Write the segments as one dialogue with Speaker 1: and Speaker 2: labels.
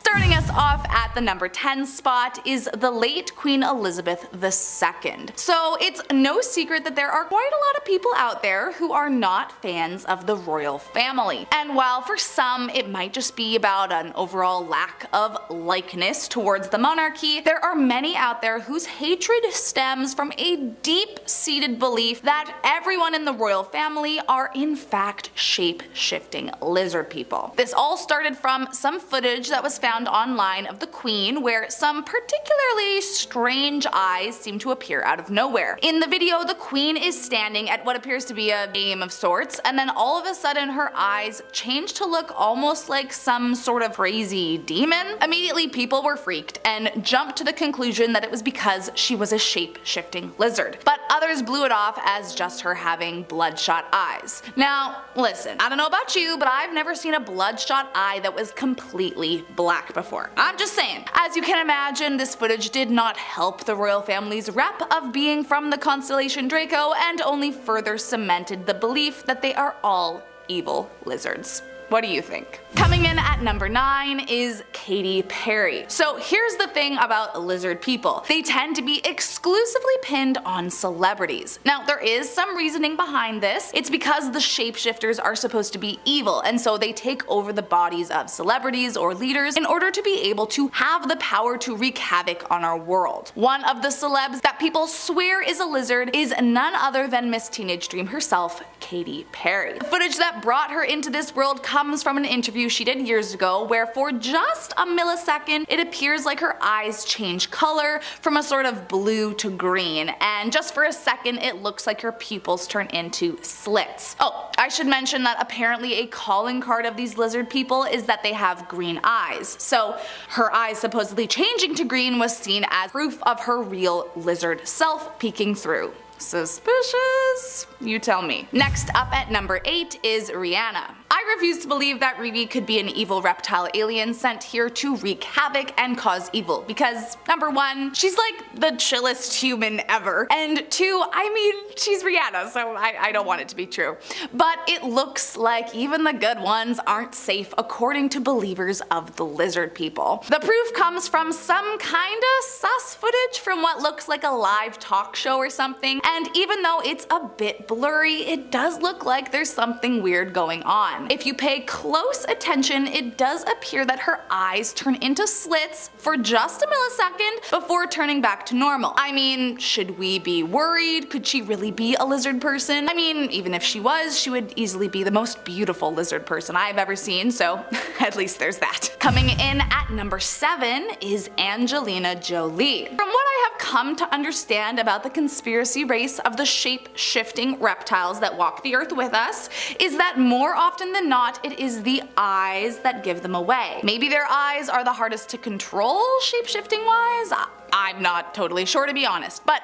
Speaker 1: Starting us off at the number 10 spot is the late Queen Elizabeth II. So it's no secret that there are quite a lot of people out there who are not fans of the royal family. And while for some it might just be about an overall lack of likeness towards the monarchy, there are many out there whose hatred stems from a deep-seated belief that everyone in the royal family are in fact shape-shifting lizard people. This all started from some footage that was found online of the Queen where some particularly strange eyes seem to appear out of nowhere. In the video, the Queen is standing at what appears to be a game of sorts, and then all of a sudden her eyes change to look almost like some sort of crazy demon. Immediately people were freaked and jumped to the conclusion that it was because she was a shape-shifting lizard. But others blew it off as just her having bloodshot eyes. Now listen, I don't know about you, but I've never seen a bloodshot eye that was completely black before. I'm just saying. As you can imagine, this footage did not help the royal family's rep of being from the constellation Draco and only further cemented the belief that they are all evil lizards. What do you think? Coming in at number 9 is Katy Perry. So here's the thing about lizard people. They tend to be exclusively pinned on celebrities. Now there is some reasoning behind this. It's because the shapeshifters are supposed to be evil, and so they take over the bodies of celebrities or leaders in order to be able to have the power to wreak havoc on our world. One of the celebs that people swear is a lizard is none other than Miss Teenage Dream herself, Katy Perry. The footage that brought her into this world comes from an interview she did years ago where for just a millisecond it appears like her eyes change color from a sort of blue to green, and just for a second it looks like her pupils turn into slits. Oh, I should mention that apparently a calling card of these lizard people is that they have green eyes, so her eyes supposedly changing to green was seen as proof of her real lizard self peeking through. Suspicious? You tell me. Next up at number 8 is Rihanna. I refuse to believe that Riri could be an evil reptile alien sent here to wreak havoc and cause evil, because number 1, she's like the chillest human ever, and 2, I mean, she's Rihanna, so I don't want it to be true. But it looks like even the good ones aren't safe according to believers of the lizard people. The proof comes from some kinda sus footage from what looks like a live talk show or something, and even though it's a bit blurry, it does look like there's something weird going on. If you pay close attention, it does appear that her eyes turn into slits for just a millisecond before turning back to normal. I mean, should we be worried? Could she really be a lizard person? I mean, even if she was, she would easily be the most beautiful lizard person I've ever seen, so at least there's that. Coming in at number 7 is Angelina Jolie. From what I have come to understand about the conspiracy race of the shape-shifting reptiles that walk the earth with us, is that more often than not it is the eyes that give them away. Maybe their eyes are the hardest to control shape-shifting wise? I'm not totally sure, to be honest, but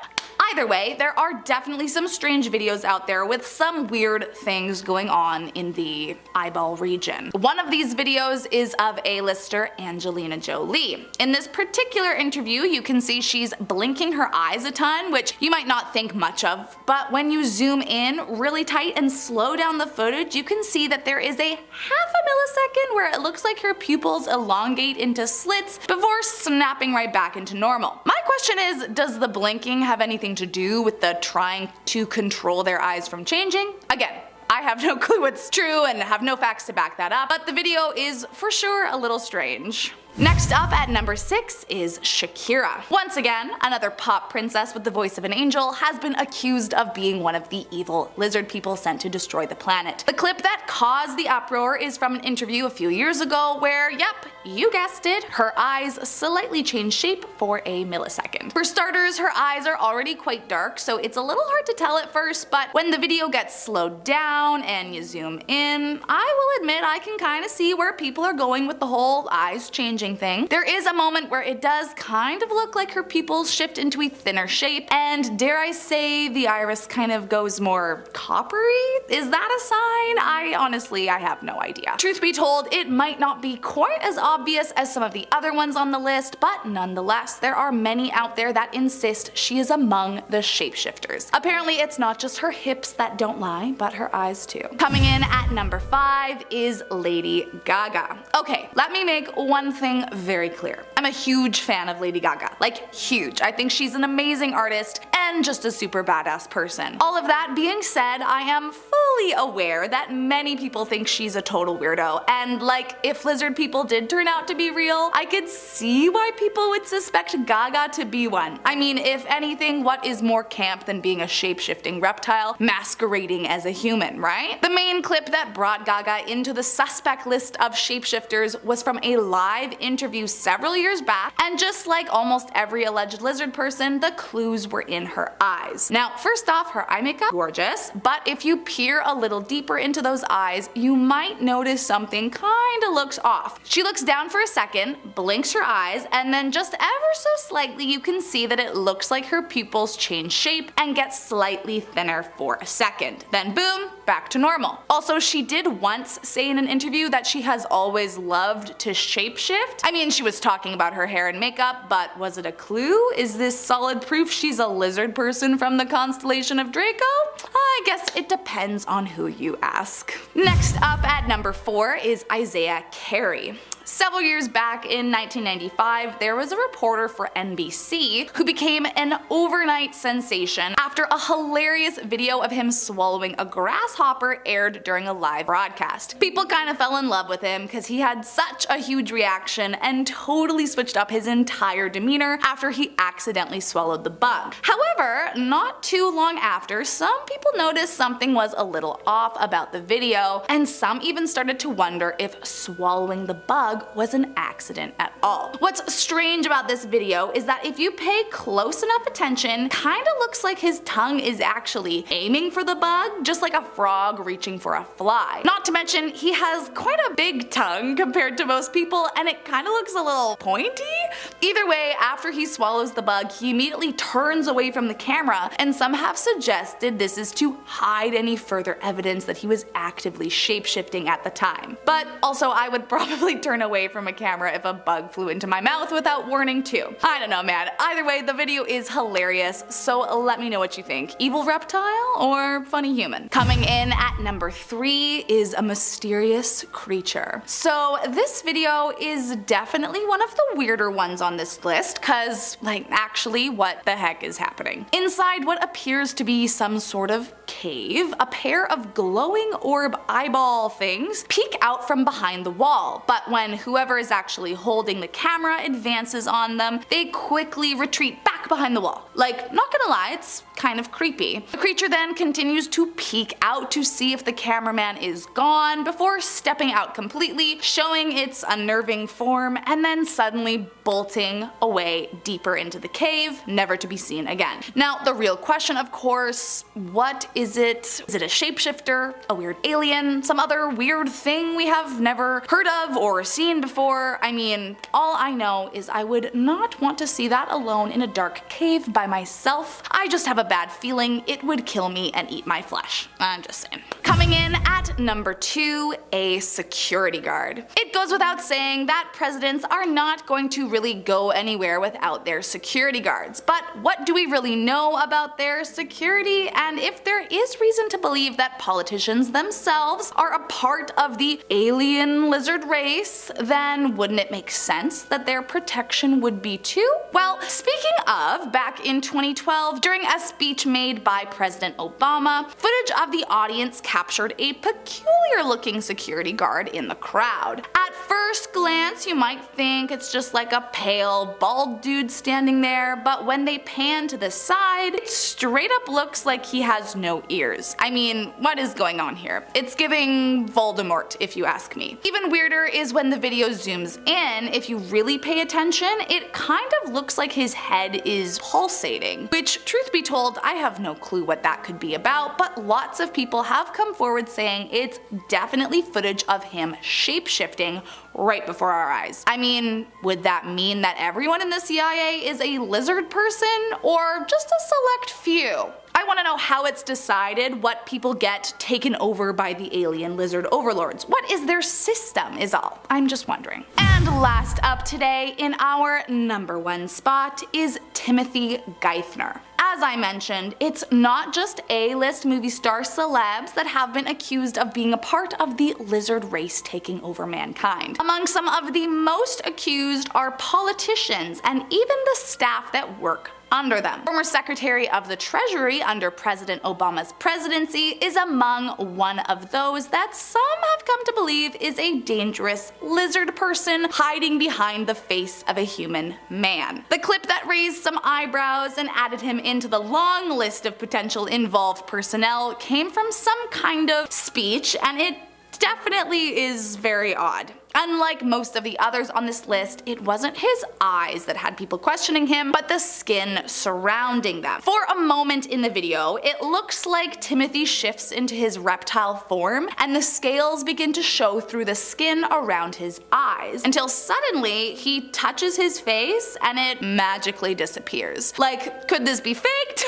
Speaker 1: either way, there are definitely some strange videos out there with some weird things going on in the eyeball region. One of these videos is of A-lister Angelina Jolie. In this particular interview, you can see she's blinking her eyes a ton, which you might not think much of, but when you zoom in really tight and slow down the footage, you can see that there is a half a millisecond where it looks like her pupils elongate into slits before snapping right back into normal. My question is, does the blinking have anything to do with the trying to control their eyes from changing? Again, I have no clue what's true and have no facts to back that up, but the video is for sure a little strange. Next up at number 6 is Shakira. Once again, another pop princess with the voice of an angel has been accused of being one of the evil lizard people sent to destroy the planet. The clip that caused the uproar is from an interview a few years ago where, yep, you guessed it, her eyes slightly change shape for a millisecond. For starters, her eyes are already quite dark, so it's a little hard to tell at first, but when the video gets slowed down and you zoom in, I will admit I can kinda see where people are going with the whole eyes changing thing. There is a moment where it does kind of look like her pupils shift into a thinner shape, and dare I say the iris kind of goes more coppery? Is that a sign? I honestly have no idea. Truth be told, it might not be quite as obvious as some of the other ones on the list, but nonetheless, there are many out there that insist she is among the shapeshifters. Apparently, it's not just her hips that don't lie, but her eyes too. Coming in at number 5 is Lady Gaga. Okay, let me make one thing very clear. I'm a huge fan of Lady Gaga, like huge. I think she's an amazing artist and just a super badass person. All of that being said, I am fully aware that many people think she's a total weirdo, and like if lizard people did turn out to be real, I could see why people would suspect Gaga to be one. I mean, if anything, what is more camp than being a shape-shifting reptile masquerading as a human, right? The main clip that brought Gaga into the suspect list of shapeshifters was from a live interview several years back, and just like almost every alleged lizard person, the clues were in her eyes. Now, first off, her eye makeup, gorgeous, but if you peer a little deeper into those eyes, you might notice something kinda looks off. She looks down for a second, blinks her eyes, and then just ever so slightly you can see that it looks like her pupils change shape and get slightly thinner for a second. Then boom, back to normal. Also, she did once say in an interview that she has always loved to shapeshift. I mean, she was talking about her hair and makeup, but was it a clue? Is this solid proof she's a lizard person from the constellation of Draco? I guess it depends on who you ask. Next up at number 4 is Isaiah Carey. Several years back in 1995, there was a reporter for NBC who became an overnight sensation after a hilarious video of him swallowing a grasshopper aired during a live broadcast. People kind of fell in love with him because he had such a huge reaction and totally switched up his entire demeanor after he accidentally swallowed the bug. However, not too long after, some people noticed something was a little off about the video, and some even started to wonder if swallowing the bug was an accident at all. What's strange about this video is that if you pay close enough attention, kinda looks like his tongue is actually aiming for the bug, just like a frog reaching for a fly. Not to mention, he has quite a big tongue compared to most people, and it kinda looks a little pointy. Either way, after he swallows the bug, he immediately turns away from the camera, and some have suggested this is to hide any further evidence that he was actively shapeshifting at the time. But also, I would probably turn away from a camera if a bug flew into my mouth without warning too. I don't know, man. Either way, the video is hilarious, so let me know what you think. Evil reptile or funny human? Coming in at number 3 is a mysterious creature. So this video is definitely one of the weirder ones on this list, cause like actually what the heck is happening? Inside what appears to be some sort of cave, a pair of glowing orb eyeball things peek out from behind the wall, but when whoever is actually holding the camera advances on them, they quickly retreat back behind the wall. Like, not gonna lie, it's kind of creepy. The creature then continues to peek out to see if the cameraman is gone before stepping out completely, showing its unnerving form, and then suddenly bolting away deeper into the cave, never to be seen again. Now, the real question, of course, what is it? Is it a shapeshifter, a weird alien, some other weird thing we have never heard of or seen before? I mean, all I know is I would not want to see that alone in a dark cave by myself. I just have a bad feeling it would kill me and eat my flesh. I'm just saying. Coming in at number 2, a security guard. It goes without saying that presidents are not going to really go anywhere without their security guards. But what do we really know about their security? And if there is reason to believe that politicians themselves are a part of the alien lizard race, then wouldn't it make sense that their protection would be too? Well, speaking of, back in 2012, during a speech made by President Obama, footage of the audience captured a peculiar looking security guard in the crowd. At first glance, you might think it's just like a pale, bald dude standing there, but when they pan to the side, it straight up looks like he has no ears. I mean, what is going on here? It's giving Voldemort, if you ask me. Even weirder is when the video zooms in, if you really pay attention, it kind of looks like his head is pulsating, which, truth be told, I have no clue what that could be about, but lots of people have come forward saying it's definitely footage of him shape-shifting right before our eyes. I mean, would that mean that everyone in the CIA is a lizard person, or just a select few? I want to know how it's decided what people get taken over by the alien lizard overlords. What is their system is all. I'm just wondering. And last up today in our number 1 spot is Timothy Geithner. As I mentioned, it's not just A-list movie star celebs that have been accused of being a part of the lizard race taking over mankind. Among some of the most accused are politicians and even the staff that work under them. Former Secretary of the Treasury under President Obama's presidency is among one of those that some have come to believe is a dangerous lizard person hiding behind the face of a human man. The clip that raised some eyebrows and added him into the long list of potential involved personnel came from some kind of speech, and it definitely is very odd. Unlike most of the others on this list, it wasn't his eyes that had people questioning him, but the skin surrounding them. For a moment in the video, it looks like Timothy shifts into his reptile form, and the scales begin to show through the skin around his eyes, until suddenly he touches his face and it magically disappears. Like, could this be faked?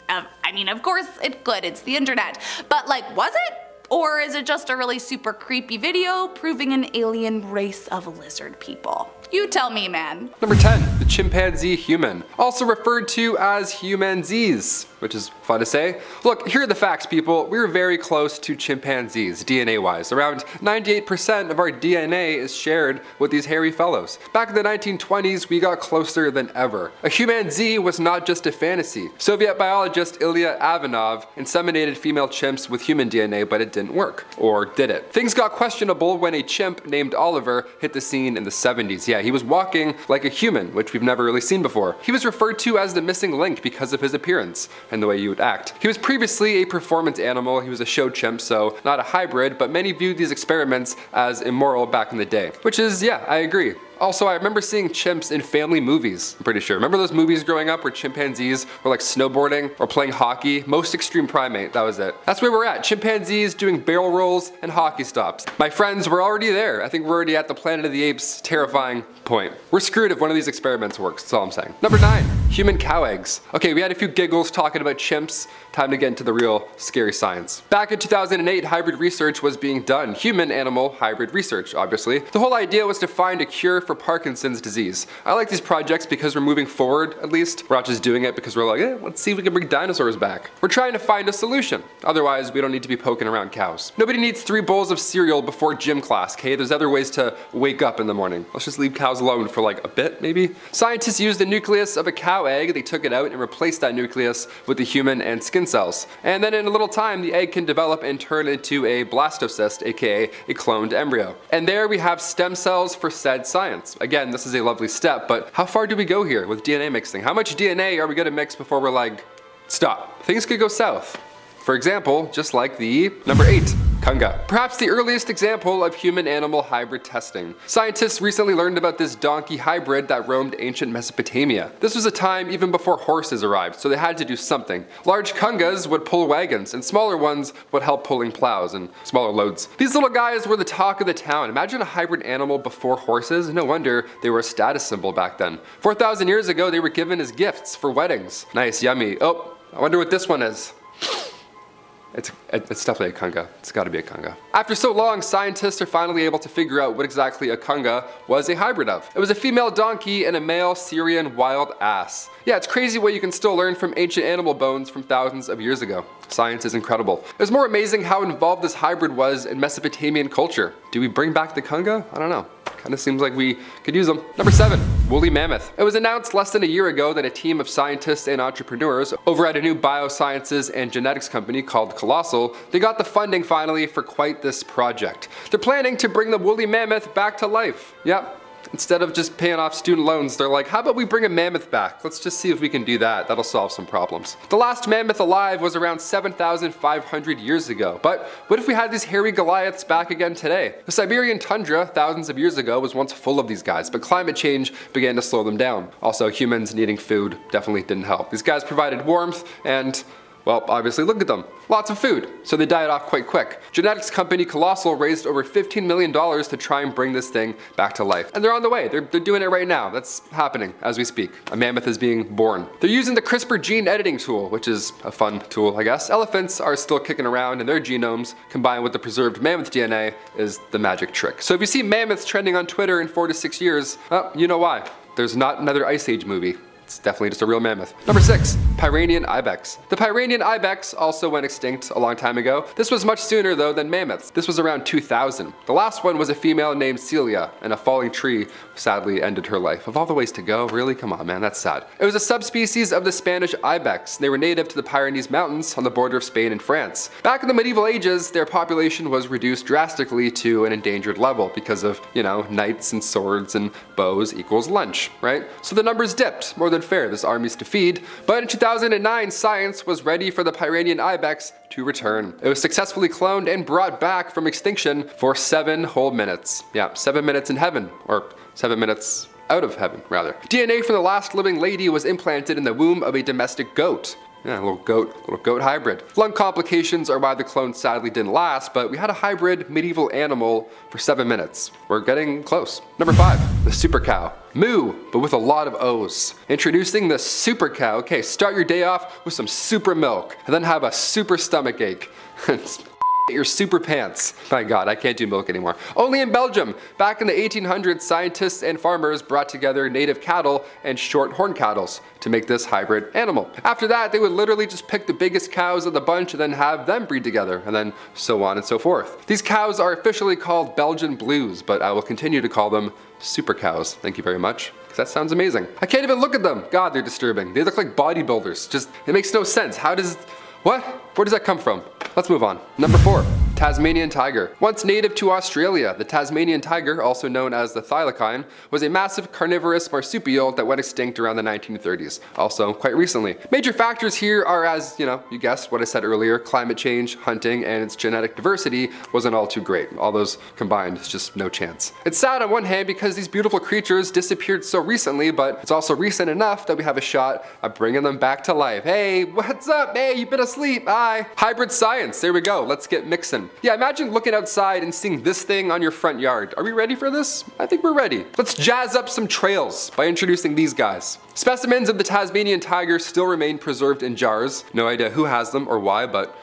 Speaker 1: I mean, of course it could, it's the internet. But like, was it? Or is it just a really super creepy video proving an alien race of lizard people? You tell me, man.
Speaker 2: Number 10, the chimpanzee human, also referred to as humanzees, which is fun to say. Look, here are the facts, people. We were very close to chimpanzees, DNA-wise. Around 98% of our DNA is shared with these hairy fellows. Back in the 1920s, we got closer than ever. A humanzee was not just a fantasy. Soviet biologist Ilya Ivanov inseminated female chimps with human DNA, but it didn't work. Or did it? Things got questionable when a chimp named Oliver hit the scene in the 70s. Yeah, he was walking like a human, which we've never really seen before. He was referred to as the missing link because of his appearance and the way you would act. He was previously a performance animal. He was a show chimp, so not a hybrid, but many viewed these experiments as immoral back in the day. Which is, yeah, I agree. Also, I remember seeing chimps in family movies, I'm pretty sure. Remember those movies growing up where chimpanzees were like snowboarding or playing hockey? Most Extreme Primate, that was it. That's where we're at, chimpanzees doing barrel rolls and hockey stops. My friends, we're already there. I think we're already at the Planet of the Apes terrifying point. We're screwed if one of these experiments works, that's all I'm saying. Number 9, human cow eggs. Okay, we had a few giggles talking about chimps. Time to get into the real scary science. Back in 2008, hybrid research was being done. Human-animal hybrid research, obviously. The whole idea was to find a cure for Parkinson's disease. I like these projects because we're moving forward, at least. We're not just doing it because we're like, let's see if we can bring dinosaurs back. We're trying to find a solution. Otherwise, we don't need to be poking around cows. Nobody needs 3 bowls of cereal before gym class, okay? There's other ways to wake up in the morning. Let's just leave cows alone for like a bit, maybe? Scientists used the nucleus of a cow egg. They took it out and replaced that nucleus with the human and skin cells. And then in a little time, the egg can develop and turn into a blastocyst, aka a cloned embryo. And there we have stem cells for said science. Again, this is a lovely step, but how far do we go here with DNA mixing? How much DNA are we gonna mix before we're like, stop? Things could go south. For example, just like the number 8, Kunga. Perhaps the earliest example of human-animal hybrid testing. Scientists recently learned about this donkey hybrid that roamed ancient Mesopotamia. This was a time even before horses arrived, so they had to do something. Large Kungas would pull wagons, and smaller ones would help pulling plows and smaller loads. These little guys were the talk of the town. Imagine a hybrid animal before horses. No wonder they were a status symbol back then. 4,000 years ago, they were given as gifts for weddings. Nice, yummy. Oh, I wonder what this one is. It's definitely a Kunga. It's gotta be a Kunga. After so long, scientists are finally able to figure out what exactly a Kunga was a hybrid of. It was a female donkey and a male Syrian wild ass. Yeah, it's crazy what you can still learn from ancient animal bones from thousands of years ago. Science is incredible. It's more amazing how involved this hybrid was in Mesopotamian culture. Do we bring back the Kunga? I don't know. Kinda seems like we could use them. Number 7, woolly mammoth. It was announced less than a year ago that a team of scientists and entrepreneurs over at a new biosciences and genetics company called Colossal, they got the funding finally for quite this project. They're planning to bring the woolly mammoth back to life. Yep. Instead of just paying off student loans, they're like, how about we bring a mammoth back? Let's just see if we can do that. That'll solve some problems. The last mammoth alive was around 7,500 years ago. But what if we had these hairy Goliaths back again today? The Siberian tundra thousands of years ago was once full of these guys, but climate change began to slow them down. Also, humans needing food definitely didn't help. These guys provided warmth and Well, obviously look at them. Lots of food, so they died off quite quick. Genetics company Colossal raised over $15 million to try and bring this thing back to life. And they're on the way. They're doing it right now. That's happening as we speak. A mammoth is being born. They're using the CRISPR gene editing tool, which is a fun tool, I guess. Elephants are still kicking around, and their genomes, combined with the preserved mammoth DNA, is the magic trick. So if you see mammoths trending on Twitter in 4 to 6 years, well, you know why. There's not another Ice Age movie. It's definitely just a real mammoth. Number 6, Pyrenean ibex. The Pyrenean ibex also went extinct a long time ago. This was much sooner though than mammoths. This was around 2000. The last one was a female named Celia, and a falling tree sadly ended her life. Of all the ways to go, really? Come on, man, that's sad. It was a subspecies of the Spanish ibex. They were native to the Pyrenees Mountains on the border of Spain and France. Back in the medieval ages, their population was reduced drastically to an endangered level because of, knights and swords and bows equals lunch, right? So the numbers dipped. More than fair, there's armies to feed. But in 2009, science was ready for the Pyrenean ibex to return. It was successfully cloned and brought back from extinction for 7 whole minutes. Yeah, 7 minutes in heaven, or 7 minutes out of heaven, rather. DNA from the last living lady was implanted in the womb of a domestic goat. Yeah, a little goat hybrid. Lung complications are why the clone sadly didn't last, but we had a hybrid medieval animal for 7 minutes. We're getting close. Number 5, the super cow. Moo, but with a lot of O's. Introducing the super cow. Okay, start your day off with some super milk, and then have a super stomach ache. Your super pants. My God, I can't do milk anymore. Only in Belgium. Back in the 1800s, scientists and farmers brought together native cattle and short horn cattle to make this hybrid animal. After that, they would literally just pick the biggest cows of the bunch and then have them breed together, and then so on and so forth. These cows are officially called Belgian Blues, but I will continue to call them super cows. Thank you very much. That sounds amazing. I can't even look at them. God, they're disturbing. They look like bodybuilders. It makes no sense. What? Where does that come from? Let's move on. Number 4, Tasmanian tiger. Once native to Australia, the Tasmanian tiger, also known as the thylacine, was a massive carnivorous marsupial that went extinct around the 1930s, also quite recently. Major factors here are, as you guessed what I said earlier, climate change, hunting, and its genetic diversity wasn't all too great. All those combined, it's just no chance. It's sad on one hand because these beautiful creatures disappeared so recently, but it's also recent enough that we have a shot at bringing them back to life. Hey, what's up? Hey, you've been asleep. Hi. Hybrid science. There we go. Let's get mixing. Yeah, imagine looking outside and seeing this thing on your front yard. Are we ready for this? I think we're ready. Let's jazz up some trails by introducing these guys. Specimens of the Tasmanian tiger still remain preserved in jars. No idea who has them or why, but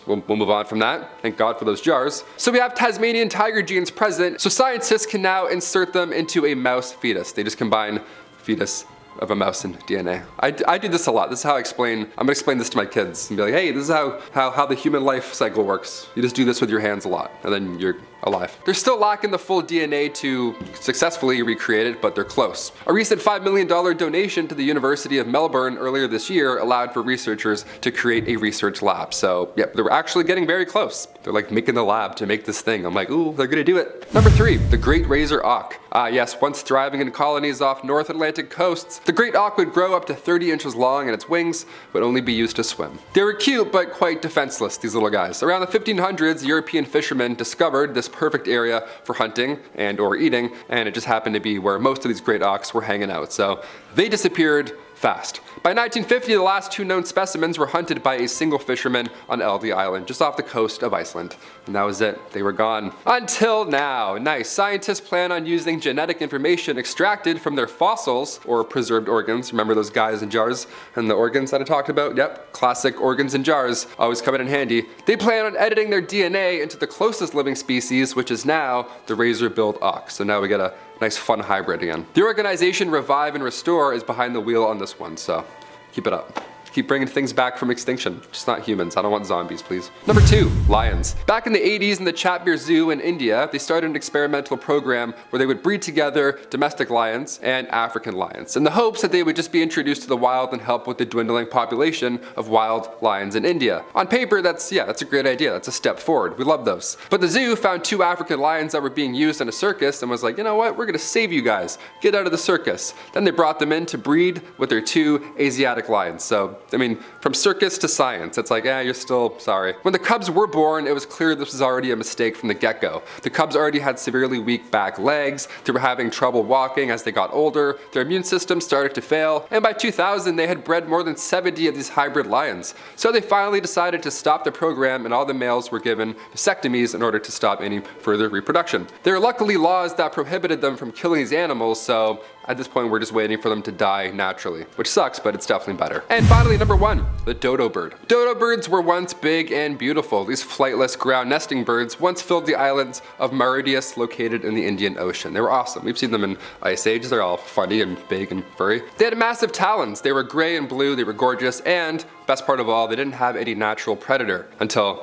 Speaker 2: we'll move on from that. Thank God for those jars. So we have Tasmanian tiger genes present, so scientists can now insert them into a mouse fetus. They just combine fetus of a mouse and DNA. I do this a lot. This is how I'm gonna explain this to my kids and be like, hey, this is how the human life cycle works. You just do this with your hands a lot, and then you're alive. They're still lacking the full DNA to successfully recreate it, but they're close. A recent $5 million donation to the University of Melbourne earlier this year allowed for researchers to create a research lab. So, yep, they're actually getting very close. They're like making the lab to make this thing. I'm like, ooh, they're gonna do it. Number 3, the great razor auk. Yes, once thriving in colonies off North Atlantic coasts, the great auk would grow up to 30 inches long and its wings would only be used to swim. They were cute, but quite defenseless, these little guys. Around the 1500s, European fishermen discovered this perfect area for hunting and or eating, and it just happened to be where most of these great auks were hanging out. So they disappeared fast. By 1950, the last 2 known specimens were hunted by a single fisherman on Eldey Island, just off the coast of Iceland. And that was it. They were gone. Until now. Nice. Scientists plan on using genetic information extracted from their fossils or preserved organs. Remember those guys in jars and the organs that I talked about? Yep. Classic organs in jars. Always coming in handy. They plan on editing their DNA into the closest living species, which is now the razor-billed auk. So now we get a nice fun hybrid again. The organization Revive and Restore is behind the wheel on this one, so keep it up. Keep bringing things back from extinction, just not humans. I don't want zombies, please. Number 2, lions. Back in the 80s in the Chatbir Zoo in India, they started an experimental program where they would breed together domestic lions and African lions in the hopes that they would just be introduced to the wild and help with the dwindling population of wild lions in India. On paper, that's a great idea. That's a step forward. We love those. But the zoo found 2 African lions that were being used in a circus and was like, you know what? We're gonna save you guys. Get out of the circus. Then they brought them in to breed with their 2 Asiatic lions. So I mean, from circus to science, it's like, you're still sorry. When the cubs were born, it was clear this was already a mistake from the get-go. The cubs already had severely weak back legs, they were having trouble walking as they got older, their immune system started to fail, and by 2000 they had bred more than 70 of these hybrid lions. So they finally decided to stop the program and all the males were given vasectomies in order to stop any further reproduction. There are luckily laws that prohibited them from killing these animals, so at this point we're just waiting for them to die naturally, which sucks, but it's definitely better. And finally, number 1, the dodo bird. Dodo birds were once big and beautiful. These flightless ground nesting birds once filled the islands of Mauritius located in the Indian Ocean. They were awesome. We've seen them in Ice Age. They're all funny and big and furry. They had massive talons. They were gray and blue. They were gorgeous, and best part of all, they didn't have any natural predator until,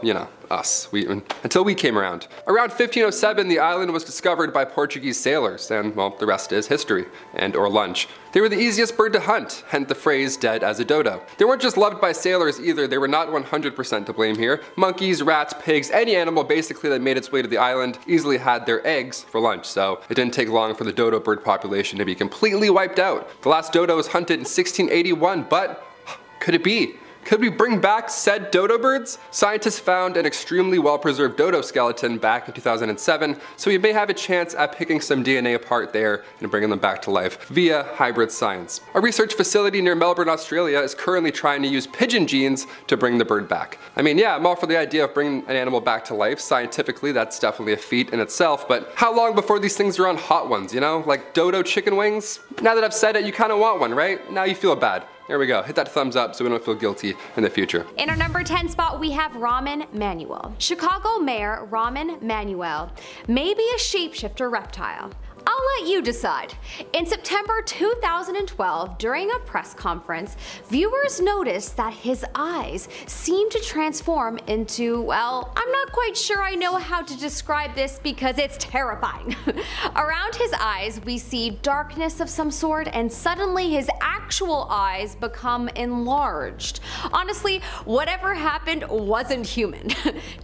Speaker 2: us. Until we came around. Around 1507, the island was discovered by Portuguese sailors, and well, the rest is history, or lunch. They were the easiest bird to hunt, hence the phrase dead as a dodo. They weren't just loved by sailors either, they were not 100% to blame here. Monkeys, rats, pigs, any animal basically that made its way to the island easily had their eggs for lunch, so it didn't take long for the dodo bird population to be completely wiped out. The last dodo was hunted in 1681, but could it be? Could we bring back said dodo birds? Scientists found an extremely well-preserved dodo skeleton back in 2007, so we may have a chance at picking some DNA apart there and bringing them back to life via hybrid science. A research facility near Melbourne, Australia is currently trying to use pigeon genes to bring the bird back. I mean, I'm all for the idea of bringing an animal back to life. Scientifically, that's definitely a feat in itself, but how long before these things are on hot ones, like dodo chicken wings? Now that I've said it, you kind of want one, right? Now you feel bad. There we go, hit that thumbs up so we don't feel guilty in the future.
Speaker 3: In our number 10 spot, we have Ramen Manuel. Chicago Mayor Ramen Manuel may be a shapeshifter reptile. I'll let you decide. In September 2012, during a press conference, viewers noticed that his eyes seemed to transform into, well, I'm not quite sure I know how to describe this because it's terrifying. Around his eyes, we see darkness of some sort, and suddenly his actual eyes become enlarged. Honestly, whatever happened wasn't human.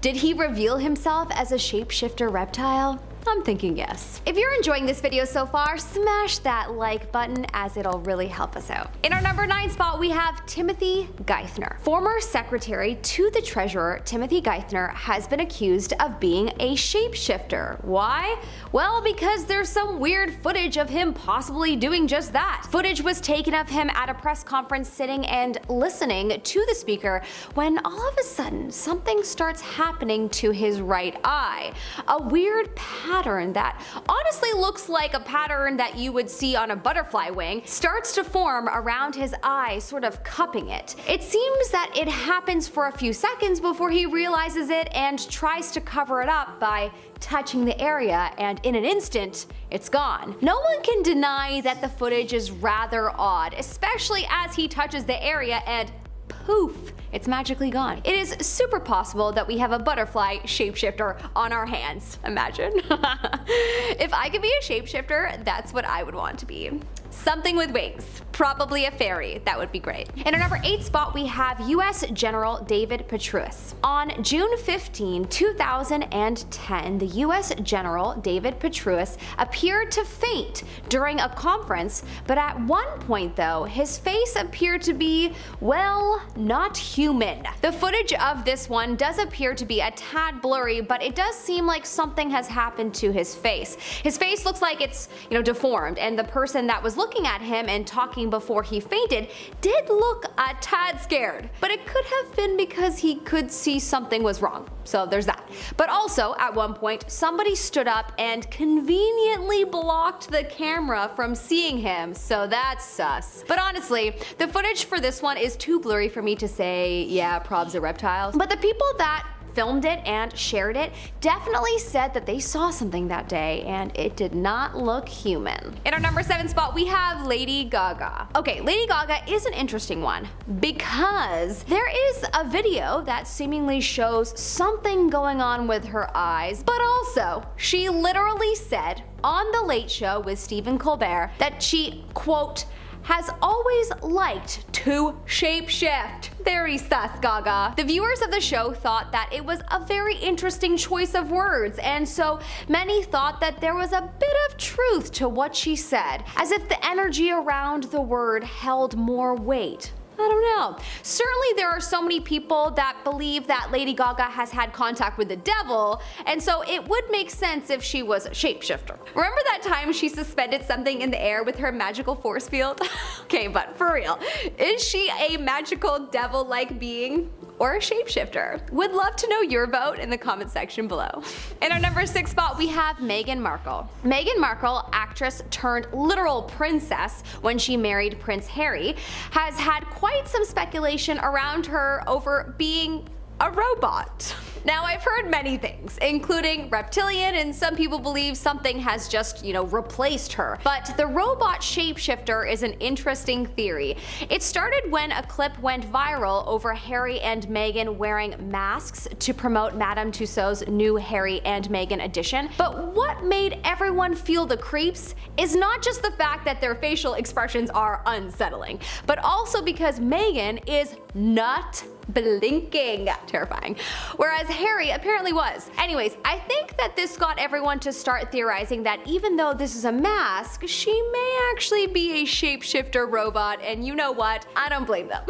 Speaker 3: Did he reveal himself as a shapeshifter reptile? I'm thinking yes. If you're enjoying this video so far, smash that like button as it'll really help us out. In our number 9 spot, we have Timothy Geithner. Former secretary to the treasurer, Timothy Geithner, has been accused of being a shapeshifter. Why? Well, because there's some weird footage of him possibly doing just that. Footage was taken of him at a press conference sitting and listening to the speaker when all of a sudden something starts happening to his right eye. A weird pattern that honestly looks like a pattern that you would see on a butterfly wing starts to form around his eye, sort of cupping it. It seems that it happens for a few seconds before he realizes it and tries to cover it up by touching the area, and in an instant, it's gone. No one can deny that the footage is rather odd, especially as he touches the area and poof, it's magically gone. It is super possible that we have a butterfly shapeshifter on our hands. Imagine. If I could be a shapeshifter, that's what I would want to be. Something with wings. Probably a fairy. That would be great. In our number 8 spot, we have US General David Petraeus. On June 15, 2010, the US General David Petraeus appeared to faint during a conference, but at one point though, his face appeared to be, well, not human. The footage of this one does appear to be a tad blurry, but it does seem like something has happened to his face. His face looks like it's, deformed, and the person that was looking at him and talking before he fainted did look a tad scared, but it could have been because he could see something was wrong. So there's that. But also, at one point, somebody stood up and conveniently blocked the camera from seeing him, so that's sus. But honestly, the footage for this one is too blurry for me to say, yeah, probs are reptiles. But the people that filmed it and shared it definitely said that they saw something that day and it did not look human. In our number 7 spot, we have Lady Gaga. Okay, Lady Gaga is an interesting one because there is a video that seemingly shows something going on with her eyes, but also she literally said on The Late Show with Stephen Colbert that she, quote, has always liked to shapeshift. Very sus, Gaga. The viewers of the show thought that it was a very interesting choice of words, and so many thought that there was a bit of truth to what she said, as if the energy around the word held more weight. I don't know. Certainly there are so many people that believe that Lady Gaga has had contact with the devil, and so it would make sense if she was a shapeshifter. Remember that time she suspended something in the air with her magical force field? Okay, but for real, is she a magical devil-like being or a shapeshifter? Would love to know your vote in the comment section below. In our number 6 spot, we have Meghan Markle. Meghan Markle, actress turned literal princess when she married Prince Harry, has had quite some speculation around her over being a robot. Now, I've heard many things, including reptilian, and some people believe something has just, replaced her. But the robot shapeshifter is an interesting theory. It started when a clip went viral over Harry and Meghan wearing masks to promote Madame Tussauds new Harry and Meghan edition. But what made everyone feel the creeps is not just the fact that their facial expressions are unsettling, but also because Meghan is not blinking. Terrifying. Whereas Harry apparently was. Anyways, I think that this got everyone to start theorizing that even though this is a mask, she may actually be a shapeshifter robot, and you know what? I don't blame them.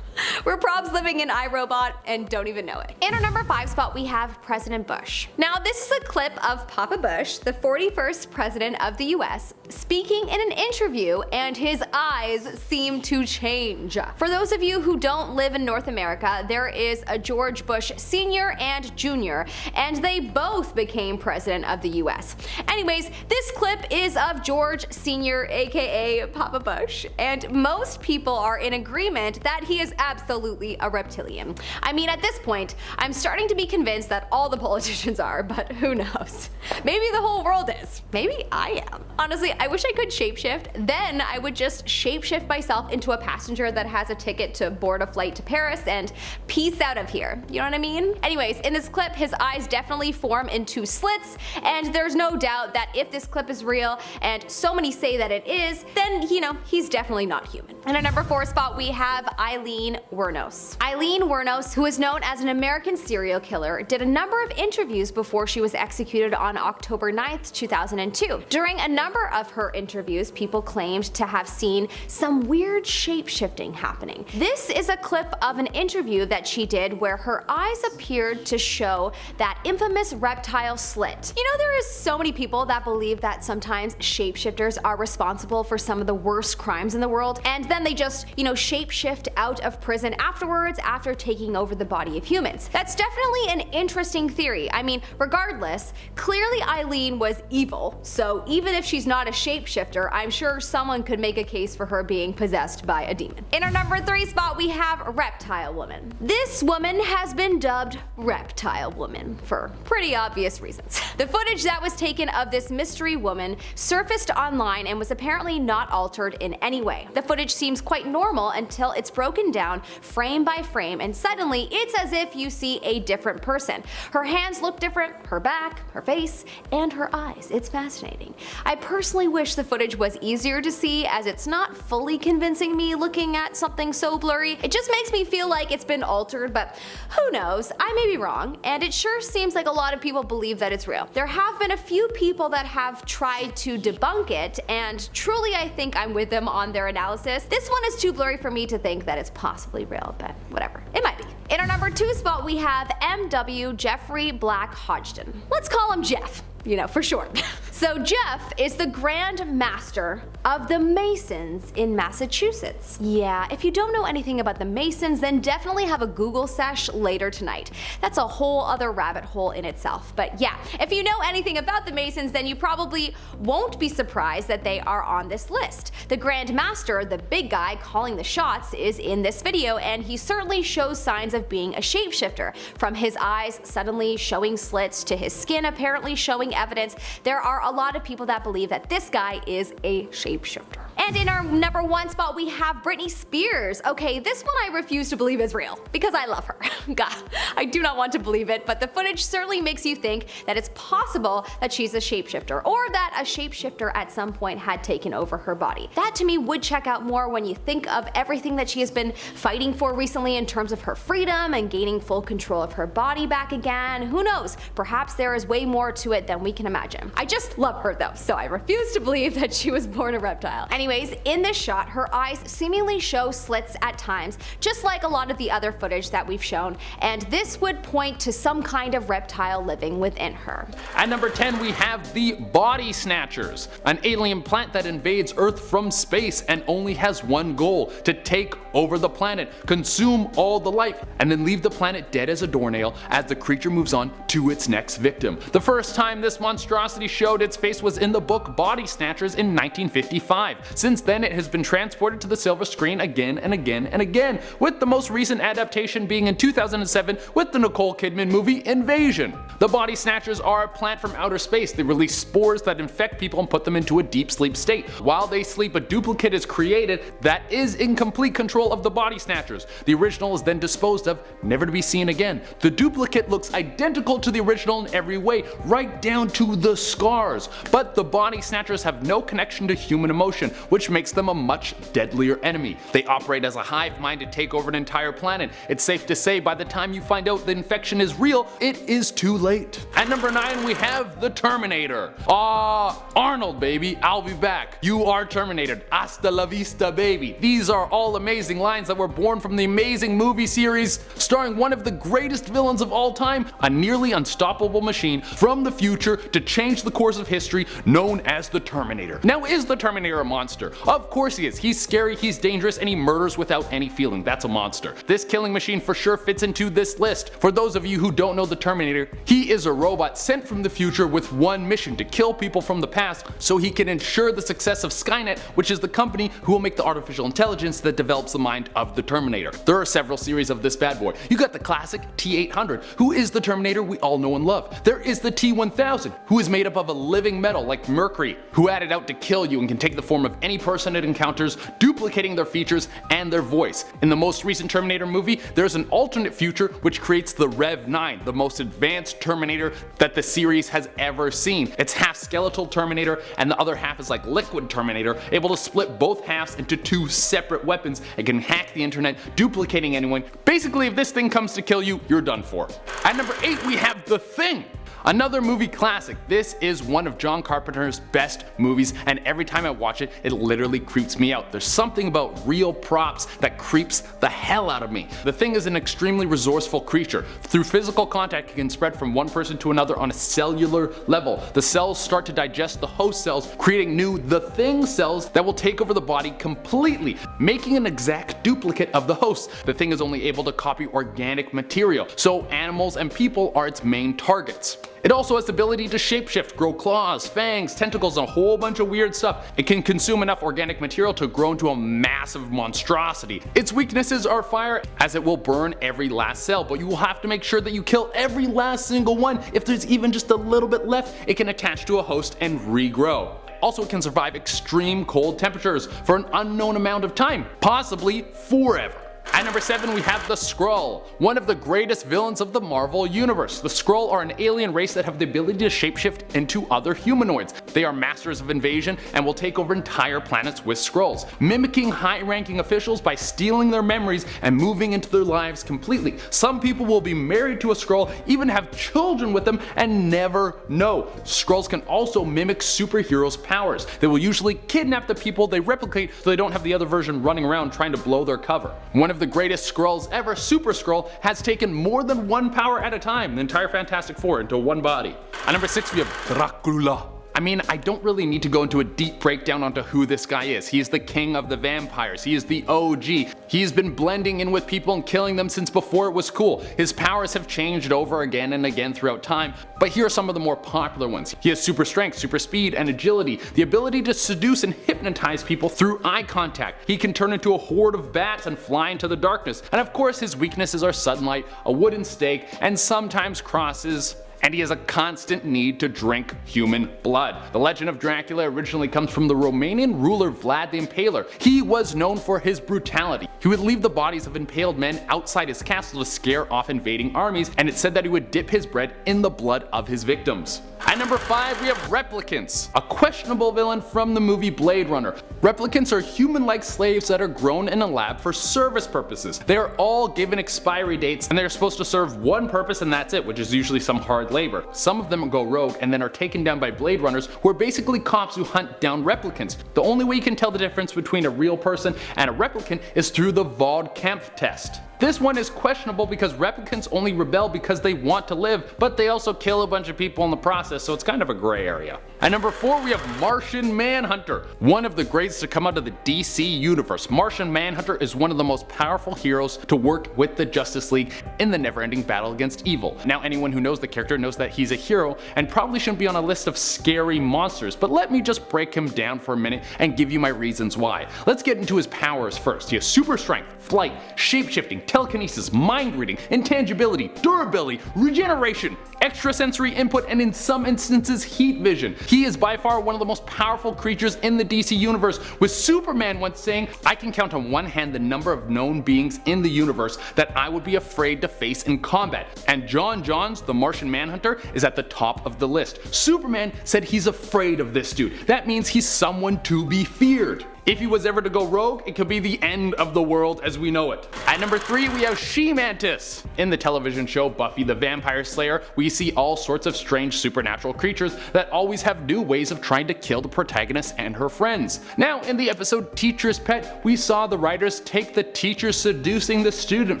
Speaker 3: We're probs living in iRobot and don't even know it. In our number 5 spot, we have President Bush. Now, this is a clip of Papa Bush, the 41st president of the US, speaking in an interview, and his eyes seem to change. For those of you who don't live in North America, there is a George Bush Sr. and Jr., and they both became president of the US. Anyways, this clip is of George Sr., aka Papa Bush, and most people are in agreement that he is absolutely a reptilian. I mean, at this point, I'm starting to be convinced that all the politicians are, but who knows? Maybe the whole world is. Maybe I am. Honestly, I wish I could shapeshift. Then I would just shapeshift myself into a passenger that has a ticket to board a flight to Paris and peace out of here. You know what I mean? Anyways, in this clip, his eyes definitely form into slits, and there's no doubt that if this clip is real, and so many say that it is, then, he's definitely not human. In our number 4 spot, we have Eileen Wuornos. Eileen Wuornos, who is known as an American serial killer, did a number of interviews before she was executed on October 9th, 2002. During a number of her interviews, people claimed to have seen some weird shape-shifting happening. This is a clip of an interview that she did where her eyes appeared to show that infamous reptile slit. There is so many people that believe that sometimes shapeshifters are responsible for some of the worst crimes in the world, and then they just, shapeshift out of prison afterwards after taking over the body of humans. That's definitely an interesting theory. I mean, regardless, clearly Eileen was evil, so even if she's not a shapeshifter, I'm sure someone could make a case for her being possessed by a demon. In our number 3 spot, we have Reptile Woman. This woman has been dubbed Reptile Woman for pretty obvious reasons. The footage that was taken of this mystery woman surfaced online and was apparently not altered in any way. The footage seems quite normal until it's broken down frame by frame, and suddenly it's as if you see a different person. Her hands look different, her back, her face, and her eyes. It's fascinating. I personally wish the footage was easier to see, as it's not fully convincing me looking at something so blurry. It just makes me feel like it's been altered, but who knows? I may be wrong, and it sure seems like a lot of people believe that it's real. There have been a few people that have tried to debunk it, and truly I think I'm with them on their analysis. This one is too blurry for me to think that it's possibly real, but whatever. It might be. In our number 2 spot, we have M.W. Jeffrey Black Hodgson. Let's call him Jeff. For short. So Jeff is the Grand Master of the Masons in Massachusetts. Yeah, if you don't know anything about the Masons, then definitely have a Google sesh later tonight. That's a whole other rabbit hole in itself. But yeah, if you know anything about the Masons, then you probably won't be surprised that they are on this list. The Grand Master, the big guy calling the shots, is in this video, and he certainly shows signs of being a shapeshifter. From his eyes suddenly showing slits to his skin apparently showing evidence, there are a lot of people that believe that this guy is a shapeshifter. And in our number 1 spot, we have Britney Spears. Okay, this one I refuse to believe is real, because I love her. God, I do not want to believe it, but the footage certainly makes you think that it's possible that she's a shapeshifter, or that a shapeshifter at some point had taken over her body. That to me would check out more when you think of everything that she has been fighting for recently in terms of her freedom and gaining full control of her body back again. Who knows? Perhaps there is way more to it than we can imagine. I just love her though, so I refuse to believe that she was born a reptile. Anyways, Anyways, in this shot, her eyes seemingly show slits at times, just like a lot of the other footage that we've shown, and this would point to some kind of reptile living within her.
Speaker 4: At number 10 we have the Body Snatchers, an alien plant that invades Earth from space and only has one goal: to take over the planet, consume all the life, and then leave the planet dead as a doornail as the creature moves on to its next victim. The first time this monstrosity showed its face was in the book Body Snatchers in 1955. Since then it has been transported to the silver screen again and again and again, with the most recent adaptation being in 2007 with the Nicole Kidman movie Invasion. The Body Snatchers are a plant from outer space. They release spores that infect people and put them into a deep sleep state. While they sleep, a duplicate is created that is in complete control of the Body Snatchers. The original is then disposed of, never to be seen again. The duplicate looks identical to the original in every way, right down to the scars. But the Body Snatchers have no connection to human emotion, which makes them a much deadlier enemy. They operate as a hive mind to take over an entire planet. It's safe to say by the time you find out the infection is real, it is too late. At number 9 we have the Terminator. Arnold baby, I'll be back. You are terminated. Hasta la vista baby. These are all amazing lines that were born from the amazing movie series starring one of the greatest villains of all time, a nearly unstoppable machine from the future to change the course of history, known as the Terminator. Now, is the Terminator a monster? Of course he is. He's scary, he's dangerous, and he murders without any feeling. That's a monster. This killing machine for sure fits into this list. For those of you who don't know the Terminator, he is a robot sent from the future with one mission: to kill people from the past so he can ensure the success of Skynet, which is the company who will make the artificial intelligence that develops the mind of the Terminator. There are several series of this bad boy. You got the classic T-800, who is the Terminator we all know and love. There is the T-1000, who is made up of a living metal like mercury, who added out to kill you and can take the form of any person it encounters, duplicating their features and their voice. In the most recent Terminator movie, there's an alternate future which creates the Rev-9, the most advanced Terminator that the series has ever seen. It's half skeletal Terminator and the other half is like liquid Terminator, able to split both halves into two separate weapons and can hack the internet, duplicating anyone. Basically, if this thing comes to kill you, you're done for. At number 8 we have The Thing. Another movie classic. This is one of John Carpenter's best movies, and every time I watch it, it literally creeps me out. There's something about real props that creeps the hell out of me. The Thing is an extremely resourceful creature. Through physical contact, it can spread from one person to another on a cellular level. The cells start to digest the host cells, creating new The Thing cells that will take over the body completely, making an exact duplicate of the host. The Thing is only able to copy organic material, so animals and people are its main targets. It also has the ability to shapeshift, grow claws, fangs, tentacles, and a whole bunch of weird stuff. It can consume enough organic material to grow into a massive monstrosity. Its weaknesses are fire, as it will burn every last cell, but you will have to make sure that you kill every last single one. If there's even just a little bit left, it can attach to a host and regrow. Also, it can survive extreme cold temperatures for an unknown amount of time, possibly forever. At number 7 we have the Skrull, one of the greatest villains of the Marvel Universe. The Skrull are an alien race that have the ability to shapeshift into other humanoids. They are masters of invasion and will take over entire planets with Skrulls, mimicking high-ranking officials by stealing their memories and moving into their lives completely. Some people will be married to a Skrull, even have children with them, and never know. Skrulls can also mimic superheroes' powers. They will usually kidnap the people they replicate so they don't have the other version running around trying to blow their cover. One of the greatest Skrulls ever, Super Skrull, has taken more than one power at a time, the entire Fantastic Four, into one body. At number 6 we have Dracula. I mean, I don't really need to go into a deep breakdown onto who this guy is. He is the king of the vampires. He is the OG. He's been blending in with people and killing them since before it was cool. His powers have changed over again and again throughout time, but here are some of the more popular ones. He has super strength, super speed, and agility, the ability to seduce and hypnotize people through eye contact. He can turn into a horde of bats and fly into the darkness. And of course, his weaknesses are sunlight, a wooden stake, and sometimes crosses. And he has a constant need to drink human blood. The legend of Dracula originally comes from the Romanian ruler Vlad the Impaler. He was known for his brutality. He would leave the bodies of impaled men outside his castle to scare off invading armies, and it said that he would dip his bread in the blood of his victims. At number 5 we have Replicants, a questionable villain from the movie Blade Runner. Replicants are human-like slaves that are grown in a lab for service purposes. They are all given expiry dates and they are supposed to serve one purpose and that's it, which is usually some hard hard labor. Some of them go rogue and then are taken down by Blade Runners, who are basically cops who hunt down replicants. The only way you can tell the difference between a real person and a replicant is through the Vogt-Kampff test. This one is questionable because replicants only rebel because they want to live, but they also kill a bunch of people in the process, so it's kind of a gray area. At number 4 we have Martian Manhunter, one of the greatest to come out of the DC universe. Martian Manhunter is one of the most powerful heroes to work with the Justice League in the never-ending battle against evil. Now anyone who knows the character knows that he's a hero and probably shouldn't be on a list of scary monsters, but let me just break him down for a minute and give you my reasons why. Let's get into his powers first. He has super strength, flight, shapeshifting, telekinesis, mind reading, intangibility, durability, regeneration, extrasensory input, and in some instances heat vision. He is by far one of the most powerful creatures in the DC universe, with Superman once saying, "I can count on one hand the number of known beings in the universe that I would be afraid to face in combat." And John Johns, the Martian Manhunter, is at the top of the list. Superman said he's afraid of this dude. That means he's someone to be feared. If he was ever to go rogue, it could be the end of the world as we know it. At number 3 we have She-Mantis. In the television show Buffy the Vampire Slayer, we see all sorts of strange supernatural creatures that always have new ways of trying to kill the protagonist and her friends. Now in the episode Teacher's Pet, we saw the writers take the teacher seducing the student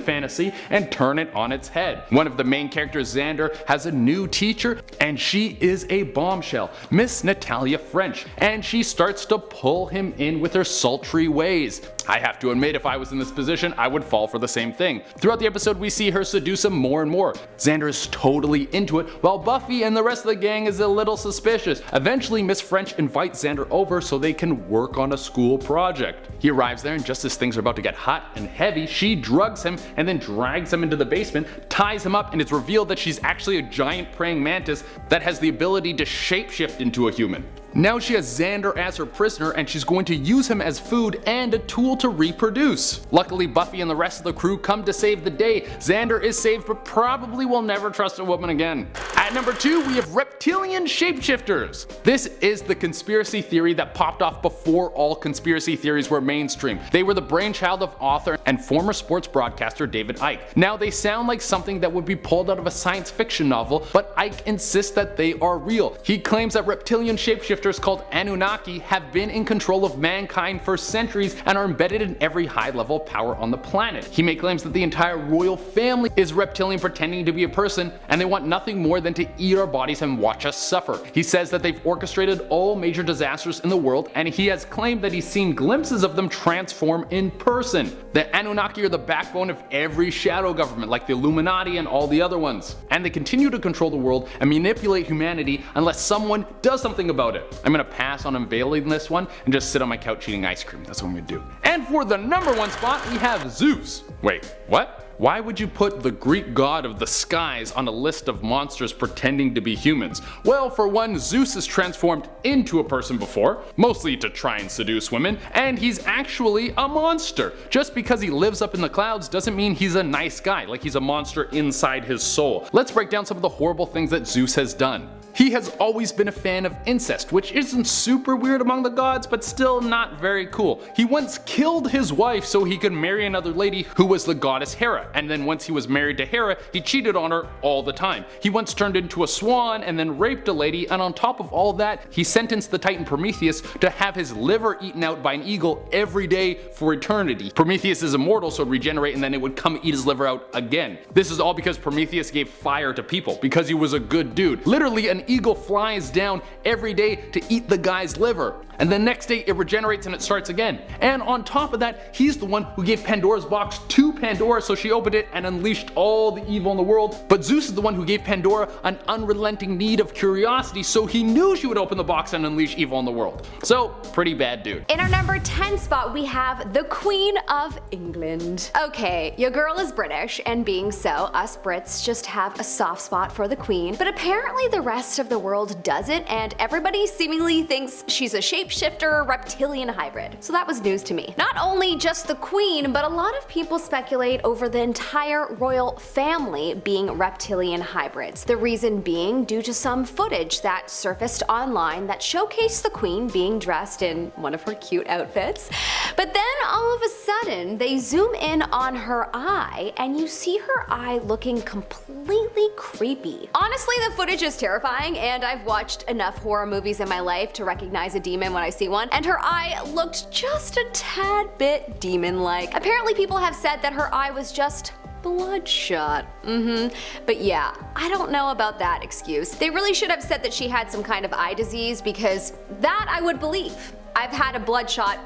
Speaker 4: fantasy and turn it on its head. One of the main characters, Xander, has a new teacher, and she is a bombshell, Miss Natalia French, and she starts to pull him in with her sultry ways. I have to admit, if I was in this position, I would fall for the same thing. Throughout the episode we see her seduce him more and more. Xander is totally into it, while Buffy and the rest of the gang is a little suspicious. Eventually Miss French invites Xander over so they can work on a school project. He arrives there, and just as things are about to get hot and heavy, she drugs him and then drags him into the basement, ties him up, and it's revealed that she's actually a giant praying mantis that has the ability to shapeshift into a human. Now she has Xander as her prisoner, and she's going to use him as food and a tool to reproduce. Luckily Buffy and the rest of the crew come to save the day. Xander is saved, but probably will never trust a woman again. At number 2 we have reptilian shapeshifters. This is the conspiracy theory that popped off before all conspiracy theories were mainstream. They were the brainchild of author and former sports broadcaster David Icke. Now they sound like something that would be pulled out of a science fiction novel, but Icke insists that they are real. He claims that reptilian shapeshifters called Anunnaki have been in control of mankind for centuries and are embedded in every high-level power on the planet. He makes claims that the entire royal family is reptilian pretending to be a person, and they want nothing more than to eat our bodies and watch us suffer. He says that they've orchestrated all major disasters in the world, and he has claimed that he's seen glimpses of them transform in person. The Anunnaki are the backbone of every shadow government, like the Illuminati and all the other ones. And they continue to control the world and manipulate humanity unless someone does something about it. I'm gonna pass on unveiling this one and just sit on my couch eating ice cream. That's what I'm gonna do. And for the number 1 spot we have Zeus. Wait, what? Why would you put the Greek god of the skies on a list of monsters pretending to be humans? Well, for one, Zeus is transformed into a person before, mostly to try and seduce women, and he's actually a monster. Just because he lives up in the clouds doesn't mean he's a nice guy, like he's a monster inside his soul. Let's break down some of the horrible things that Zeus has done. He has always been a fan of incest, which isn't super weird among the gods, but still not very cool. He once killed his wife so he could marry another lady who was the goddess Hera, and then once he was married to Hera, he cheated on her all the time. He once turned into a swan and then raped a lady, and on top of all that, he sentenced the Titan Prometheus to have his liver eaten out by an eagle every day for eternity. Prometheus is immortal, so regenerate, and then it would come eat his liver out again. This is all because Prometheus gave fire to people, because he was a good dude. Literally, an eagle flies down every day to eat the guy's liver, and the next day it regenerates and it starts again. And on top of that, he's the one who gave Pandora's box to Pandora so she opened it and unleashed all the evil in the world. But Zeus is the one who gave Pandora an unrelenting need of curiosity, so he knew she would open the box and unleash evil in the world. So, pretty bad dude.
Speaker 3: In our number 10 spot we have the Queen of England. Okay, your girl is British, and being so, us Brits just have a soft spot for the Queen, but apparently the rest rest of the world doesn't, and everybody seemingly thinks she's a shapeshifter reptilian hybrid. So that was news to me. Not only just the queen, but a lot of people speculate over the entire royal family being reptilian hybrids. The reason being due to some footage that surfaced online that showcased the queen being dressed in one of her cute outfits. But then all of a sudden, they zoom in on her eye and you see her eye looking completely creepy. Honestly, the footage is terrifying, and I've watched enough horror movies in my life to recognize a demon when I see one, and her eye looked just a tad bit demon-like. Apparently people have said that her eye was just bloodshot. But yeah, I don't know about that excuse. They really should have said that she had some kind of eye disease, because that I would believe. I've had a bloodshot,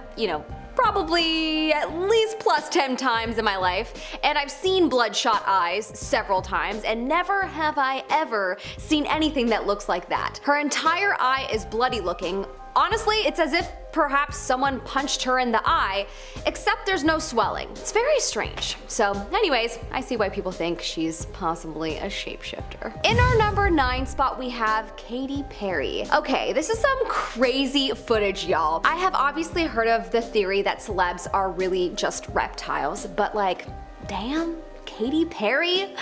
Speaker 3: probably at least plus 10 times in my life, and I've seen bloodshot eyes several times, and never have I ever seen anything that looks like that. Her entire eye is bloody looking. Honestly, it's as if perhaps someone punched her in the eye, except there's no swelling. It's very strange. So anyways, I see why people think she's possibly a shapeshifter. In our number 9 spot, we have Katy Perry. Okay, this is some crazy footage, y'all. I have obviously heard of the theory that celebs are really just reptiles, but like, damn, Katy Perry?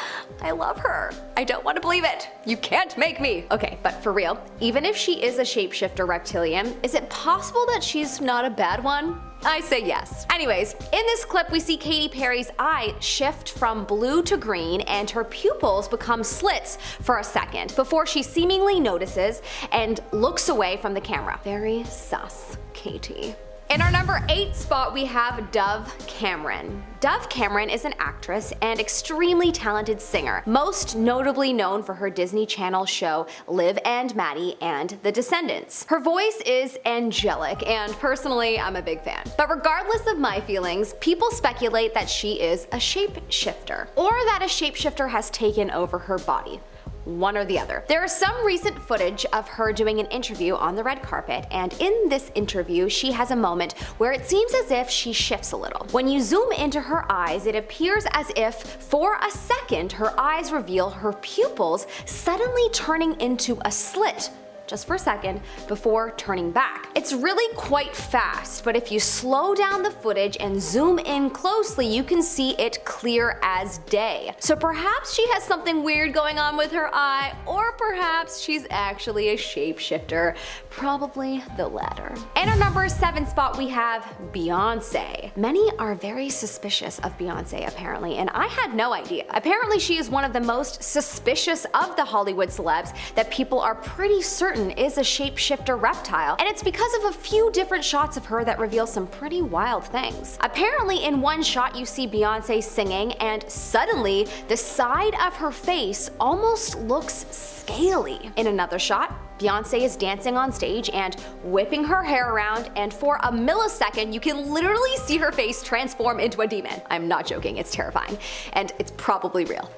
Speaker 3: I love her. I don't want to believe it. You can't make me. Okay, but for real, even if she is a shapeshifter reptilian, is it possible that she's not a bad one? I say yes. Anyways, in this clip we see Katy Perry's eye shift from blue to green, and her pupils become slits for a second before she seemingly notices and looks away from the camera. Very sus, Katy. In our number 8 spot, we have Dove Cameron. Dove Cameron is an actress and extremely talented singer, most notably known for her Disney Channel show Liv and Maddie and The Descendants. Her voice is angelic, and personally, I'm a big fan. But regardless of my feelings, people speculate that she is a shapeshifter, or that a shapeshifter has taken over her body. One or the other. There is some recent footage of her doing an interview on the red carpet, and in this interview she has a moment where it seems as if she shifts a little. When you zoom into her eyes, it appears as if for a second her eyes reveal her pupils suddenly turning into a slit, just for a second, before turning back. It's really quite fast, but if you slow down the footage and zoom in closely, you can see it clear as day. So perhaps she has something weird going on with her eye, or perhaps she's actually a shapeshifter. Probably the latter. In our number 7 spot, we have Beyonce. Many are very suspicious of Beyonce apparently, and I had no idea. Apparently she is one of the most suspicious of the Hollywood celebs that people are pretty certain is a shapeshifter reptile, and it's because of a few different shots of her that reveal some pretty wild things. Apparently in one shot you see Beyonce singing, and suddenly the side of her face almost looks scaly. In another shot, Beyonce is dancing on stage and whipping her hair around, and for a millisecond you can literally see her face transform into a demon. I'm not joking, it's terrifying, and it's probably real.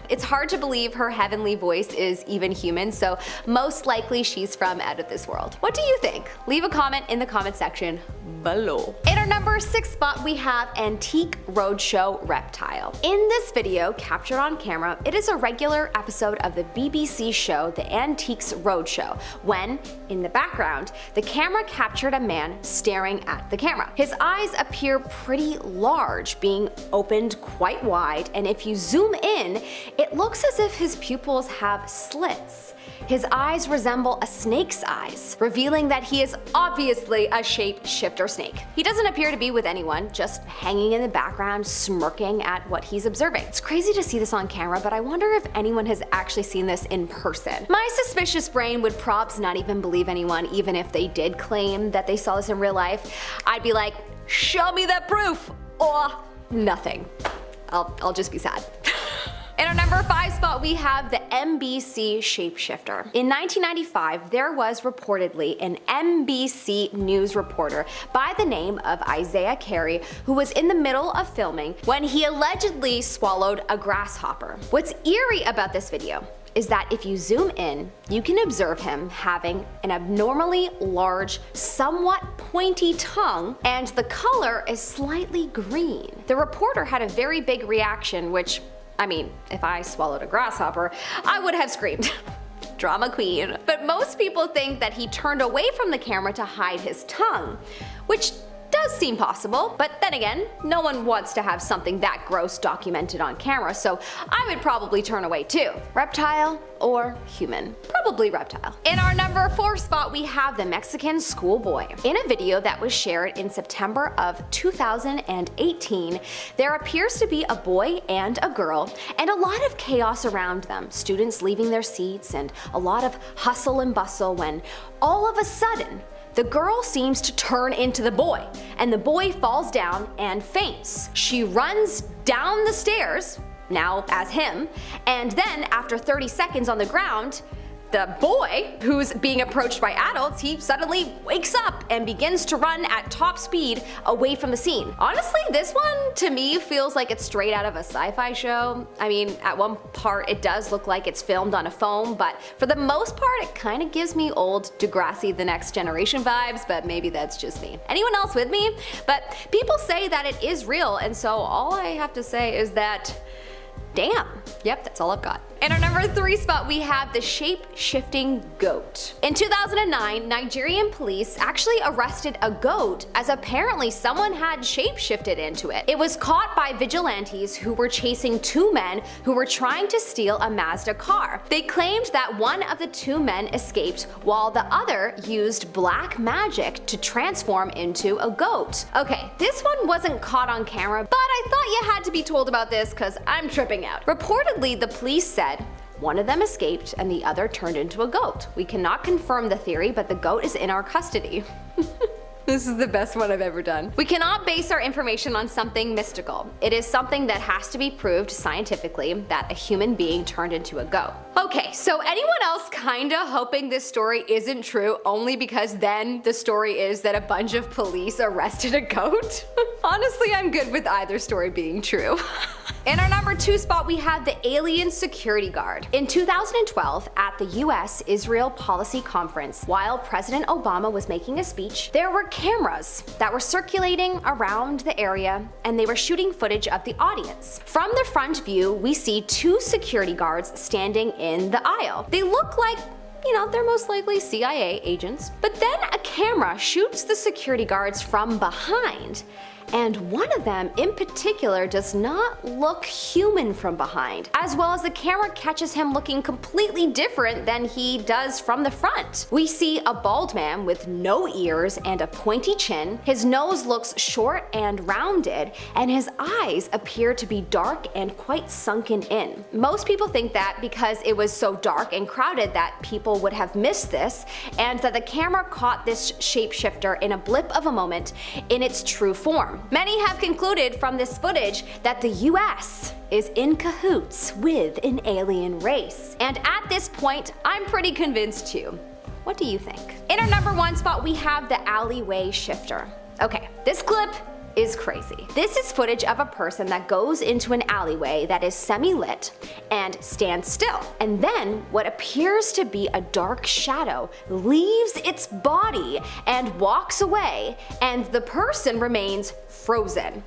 Speaker 3: It's hard to believe her heavenly voice is even human, so most likely she's from out of this world. What do you think? Leave a comment in the comment section below. In our number 6 spot, we have Antique Roadshow Reptile. In this video, captured on camera, it is a regular episode of the BBC show The Antiques Roadshow, when, in the background, the camera captured a man staring at the camera. His eyes appear pretty large, being opened quite wide, and if you zoom in, it looks as if his pupils have slits. His eyes resemble a snake's eyes, revealing that he is obviously a shapeshifter snake. He doesn't appear to be with anyone, just hanging in the background, smirking at what he's observing. It's crazy to see this on camera, but I wonder if anyone has actually seen this in person. My suspicious brain would props not even believe anyone, even if they did claim that they saw this in real life. I'd be like, show me that proof, or nothing. I'll just be sad. In our number 5 spot, we have the NBC shapeshifter. In 1995, there was reportedly an NBC News reporter by the name of Isaiah Carey who was in the middle of filming when he allegedly swallowed a grasshopper. What's eerie about this video is that if you zoom in, you can observe him having an abnormally large, somewhat pointy tongue, and the color is slightly green. The reporter had a very big reaction, which, I mean, if I swallowed a grasshopper, I would have screamed. drama queen. But most people think that he turned away from the camera to hide his tongue, which does seem possible, but then again, no one wants to have something that gross documented on camera, so I would probably turn away too. Reptile or human? Probably reptile. In our number 4 spot, we have the Mexican schoolboy. In a video that was shared in September of 2018, there appears to be a boy and a girl, and a lot of chaos around them. Students leaving their seats and a lot of hustle and bustle when all of a sudden, the girl seems to turn into the boy, and the boy falls down and faints. She runs down the stairs, now as him, and then after 30 seconds on the ground, the boy, who's being approached by adults, he suddenly wakes up and begins to run at top speed away from the scene. Honestly, this one to me feels like it's straight out of a sci-fi show. I mean, at one part it does look like it's filmed on a phone, but for the most part it kind of gives me old Degrassi The Next Generation vibes, but maybe that's just me. Anyone else with me? But people say that it is real, and so all I have to say is that damn. Yep, that's all I've got. In our number 3 spot, we have the shape-shifting goat. In 2009, Nigerian police actually arrested a goat as apparently someone had shape-shifted into it. It was caught by vigilantes who were chasing 2 men who were trying to steal a Mazda car. They claimed that one of the 2 men escaped while the other used black magic to transform into a goat. Okay, this one wasn't caught on camera, but I thought you had to be told about this because I'm tripping out. Reportedly, the police said one of them escaped and the other turned into a goat. We cannot confirm the theory, but the goat is in our custody. This is the best one I've ever done. We cannot base our information on something mystical. It is something that has to be proved scientifically that a human being turned into a goat. Okay, so anyone else kinda hoping this story isn't true only because then the story is that a bunch of police arrested a goat? Honestly, I'm good with either story being true. In our number 2 spot, we have the alien security guard. In 2012, at the US-Israel Policy Conference, while President Obama was making a speech, there were cameras that were circulating around the area and they were shooting footage of the audience. From the front view, we see 2 security guards standing in the aisle. They look like, you know, they're most likely CIA agents. But then a camera shoots the security guards from behind. And one of them in particular does not look human from behind, as well as the camera catches him looking completely different than he does from the front. We see a bald man with no ears and a pointy chin. His nose looks short and rounded, and his eyes appear to be dark and quite sunken in. Most people think that because it was so dark and crowded that people would have missed this, and that the camera caught this shapeshifter in a blip of a moment in its true form. Many have concluded from this footage that the US is in cahoots with an alien race. And at this point, I'm pretty convinced too. What do you think? In our number 1 spot, we have the alleyway shifter. Okay, this clip is crazy. This is footage of a person that goes into an alleyway that is semi-lit and stands still. And then what appears to be a dark shadow leaves its body and walks away, and the person remains frozen.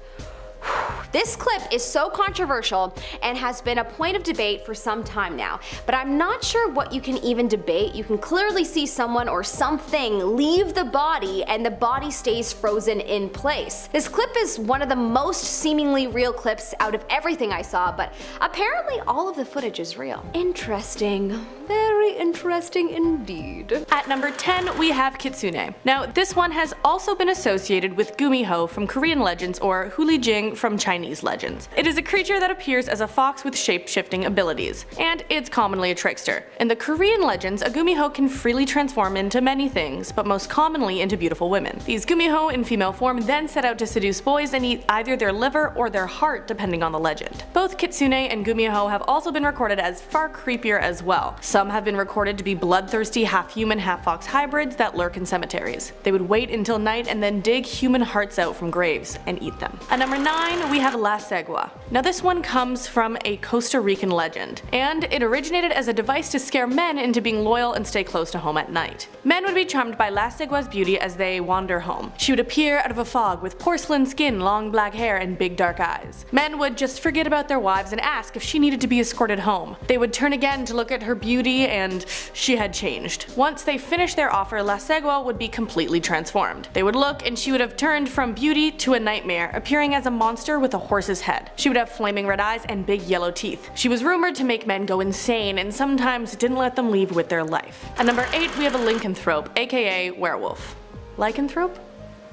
Speaker 3: This clip is so controversial and has been a point of debate for some time now, but I'm not sure what you can even debate. You can clearly see someone or something leave the body and the body stays frozen in place. This clip is one of the most seemingly real clips out of everything I saw, but apparently all of the footage is real. Interesting. Very interesting indeed.
Speaker 5: At number 10, we have Kitsune. Now, this one has also been associated with Gumiho from Korean legends or Hulijing from Chinese legends. It is a creature that appears as a fox with shape-shifting abilities, and it's commonly a trickster. In the Korean legends, a Gumiho can freely transform into many things, but most commonly into beautiful women. These Gumiho in female form then set out to seduce boys and eat either their liver or their heart depending on the legend. Both Kitsune and Gumiho have also been recorded as far creepier as well. Some have been recorded to be bloodthirsty half-human half-fox hybrids that lurk in cemeteries. They would wait until night and then dig human hearts out from graves and eat them. At number 9, we have have La Cegua. Now this one comes from a Costa Rican legend, and it originated as a device to scare men into being loyal and stay close to home at night. Men would be charmed by La Cegua's beauty as they wander home. She would appear out of a fog with porcelain skin, long black hair, and big dark eyes. Men would just forget about their wives and ask if she needed to be escorted home. They would turn again to look at her beauty, and she had changed. Once they finished their offer, La Cegua would be completely transformed. They would look and she would have turned from beauty to a nightmare, appearing as a monster with a horse's head. She would have flaming red eyes and big yellow teeth. She was rumored to make men go insane and sometimes didn't let them leave with their life. At number 8 we have a lycanthrope, aka werewolf. Lycanthrope?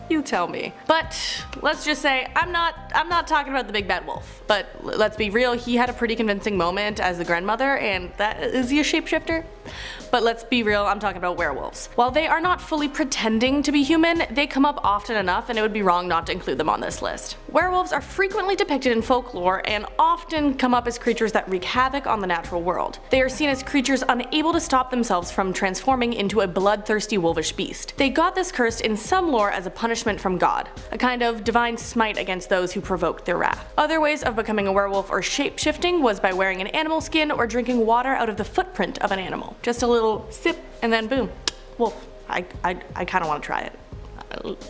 Speaker 5: You tell me. But let's just say I'm not talking about the big bad wolf. But let's be real, he had a pretty convincing moment as the grandmother, and is he a shapeshifter? But let's be real, I'm talking about werewolves. While they are not fully pretending to be human, they come up often enough and it would be wrong not to include them on this list. Werewolves are frequently depicted in folklore and often come up as creatures that wreak havoc on the natural world. They are seen as creatures unable to stop themselves from transforming into a bloodthirsty wolvish beast. They got this curse in some lore as a punishment from God, a kind of divine smite against those who provoked their wrath. Other ways of becoming a werewolf or shape-shifting was by wearing an animal skin or drinking water out of the footprint of an animal. Just a little sip and then boom, wolf. I kind of want to try it.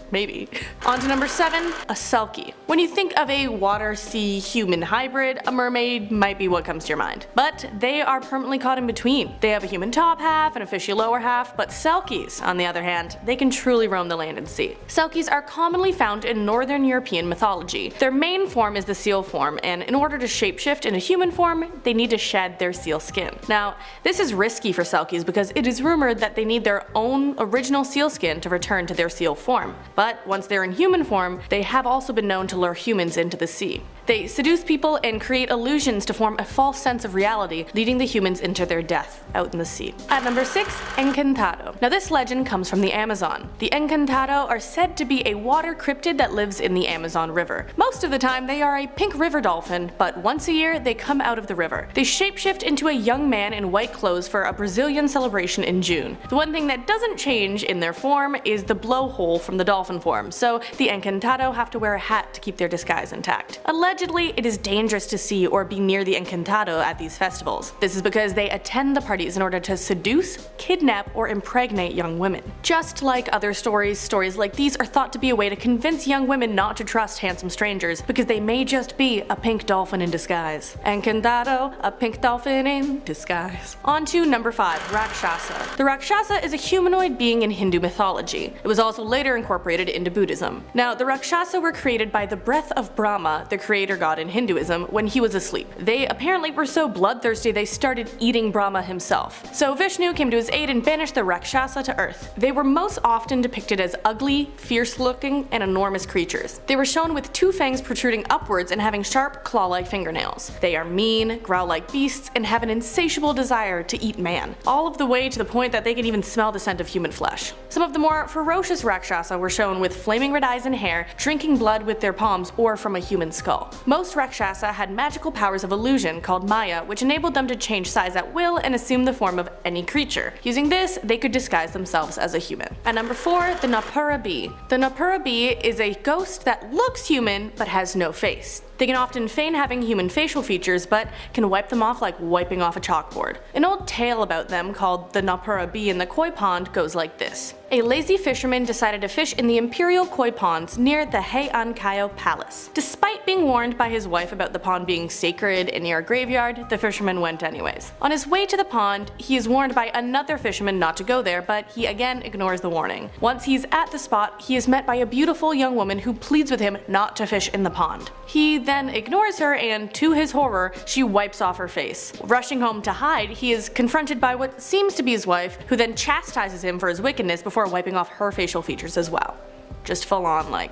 Speaker 5: Maybe. On to number 7, a selkie. When you think of a water-sea human hybrid, a mermaid might be what comes to your mind. But they are permanently caught in between. They have a human top half and a fishy lower half, but selkies, on the other hand, they can truly roam the land and sea. Selkies are commonly found in Northern European mythology. Their main form is the seal form, and in order to shapeshift into human form, they need to shed their seal skin. Now, this is risky for selkies because it is rumored that they need their own original seal skin to return to their seal form. But once they're in human form, they have also been known to lure humans into the sea. They seduce people and create illusions to form a false sense of reality, leading the humans into their death out in the sea. At number 6, Encantado. Now this legend comes from the Amazon. The Encantado are said to be a water cryptid that lives in the Amazon River. Most of the time they are a pink river dolphin, but once a year they come out of the river. They shapeshift into a young man in white clothes for a Brazilian celebration in June. The one thing that doesn't change in their form is the blowhole from the dolphin form, so the Encantado have to wear a hat to keep their disguise intact. Allegedly, it is dangerous to see or be near the Encantado at these festivals. This is because they attend the parties in order to seduce, kidnap, or impregnate young women. Just like other stories like these are thought to be a way to convince young women not to trust handsome strangers because they may just be a pink dolphin in disguise. Encantado, a pink dolphin in disguise. On to number 5, Rakshasa. The Rakshasa is a humanoid being in Hindu mythology. It was also later incorporated into Buddhism. Now, the Rakshasa were created by the breath of Brahma, the creator god in Hinduism, when he was asleep. They apparently were so bloodthirsty they started eating Brahma himself. So Vishnu came to his aid and banished the Rakshasa to earth. They were most often depicted as ugly, fierce-looking, and enormous creatures. They were shown with 2 fangs protruding upwards and having sharp, claw-like fingernails. They are mean, growl like beasts, and have an insatiable desire to eat man, all of the way to the point that they can even smell the scent of human flesh. Some of the more ferocious Rakshasa were shown with flaming red eyes and hair, drinking blood with their palms or from a human skull. Most Rakshasa had magical powers of illusion called Maya, which enabled them to change size at will and assume the form of any creature. Using this, they could disguise themselves as a human. At number 4, the Napura bee. The Napura bee is a ghost that looks human but has no face. They can often feign having human facial features, but can wipe them off like wiping off a chalkboard. An old tale about them called the Napura bee in the koi pond goes like this. A lazy fisherman decided to fish in the imperial koi ponds near the Heian Kaio Palace. Despite being warned by his wife about the pond being sacred and near a graveyard, the fisherman went anyways. On his way to the pond, he is warned by another fisherman not to go there, but he again ignores the warning. Once he's at the spot, he is met by a beautiful young woman who pleads with him not to fish in the pond. He then ignores her and, to his horror, she wipes off her face. Rushing home to hide, he is confronted by what seems to be his wife, who then chastises him for his wickedness before wiping off her facial features as well. Just full on like,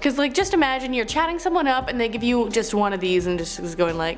Speaker 5: Cause like just imagine you're chatting someone up and they give you just one of these and just is going like,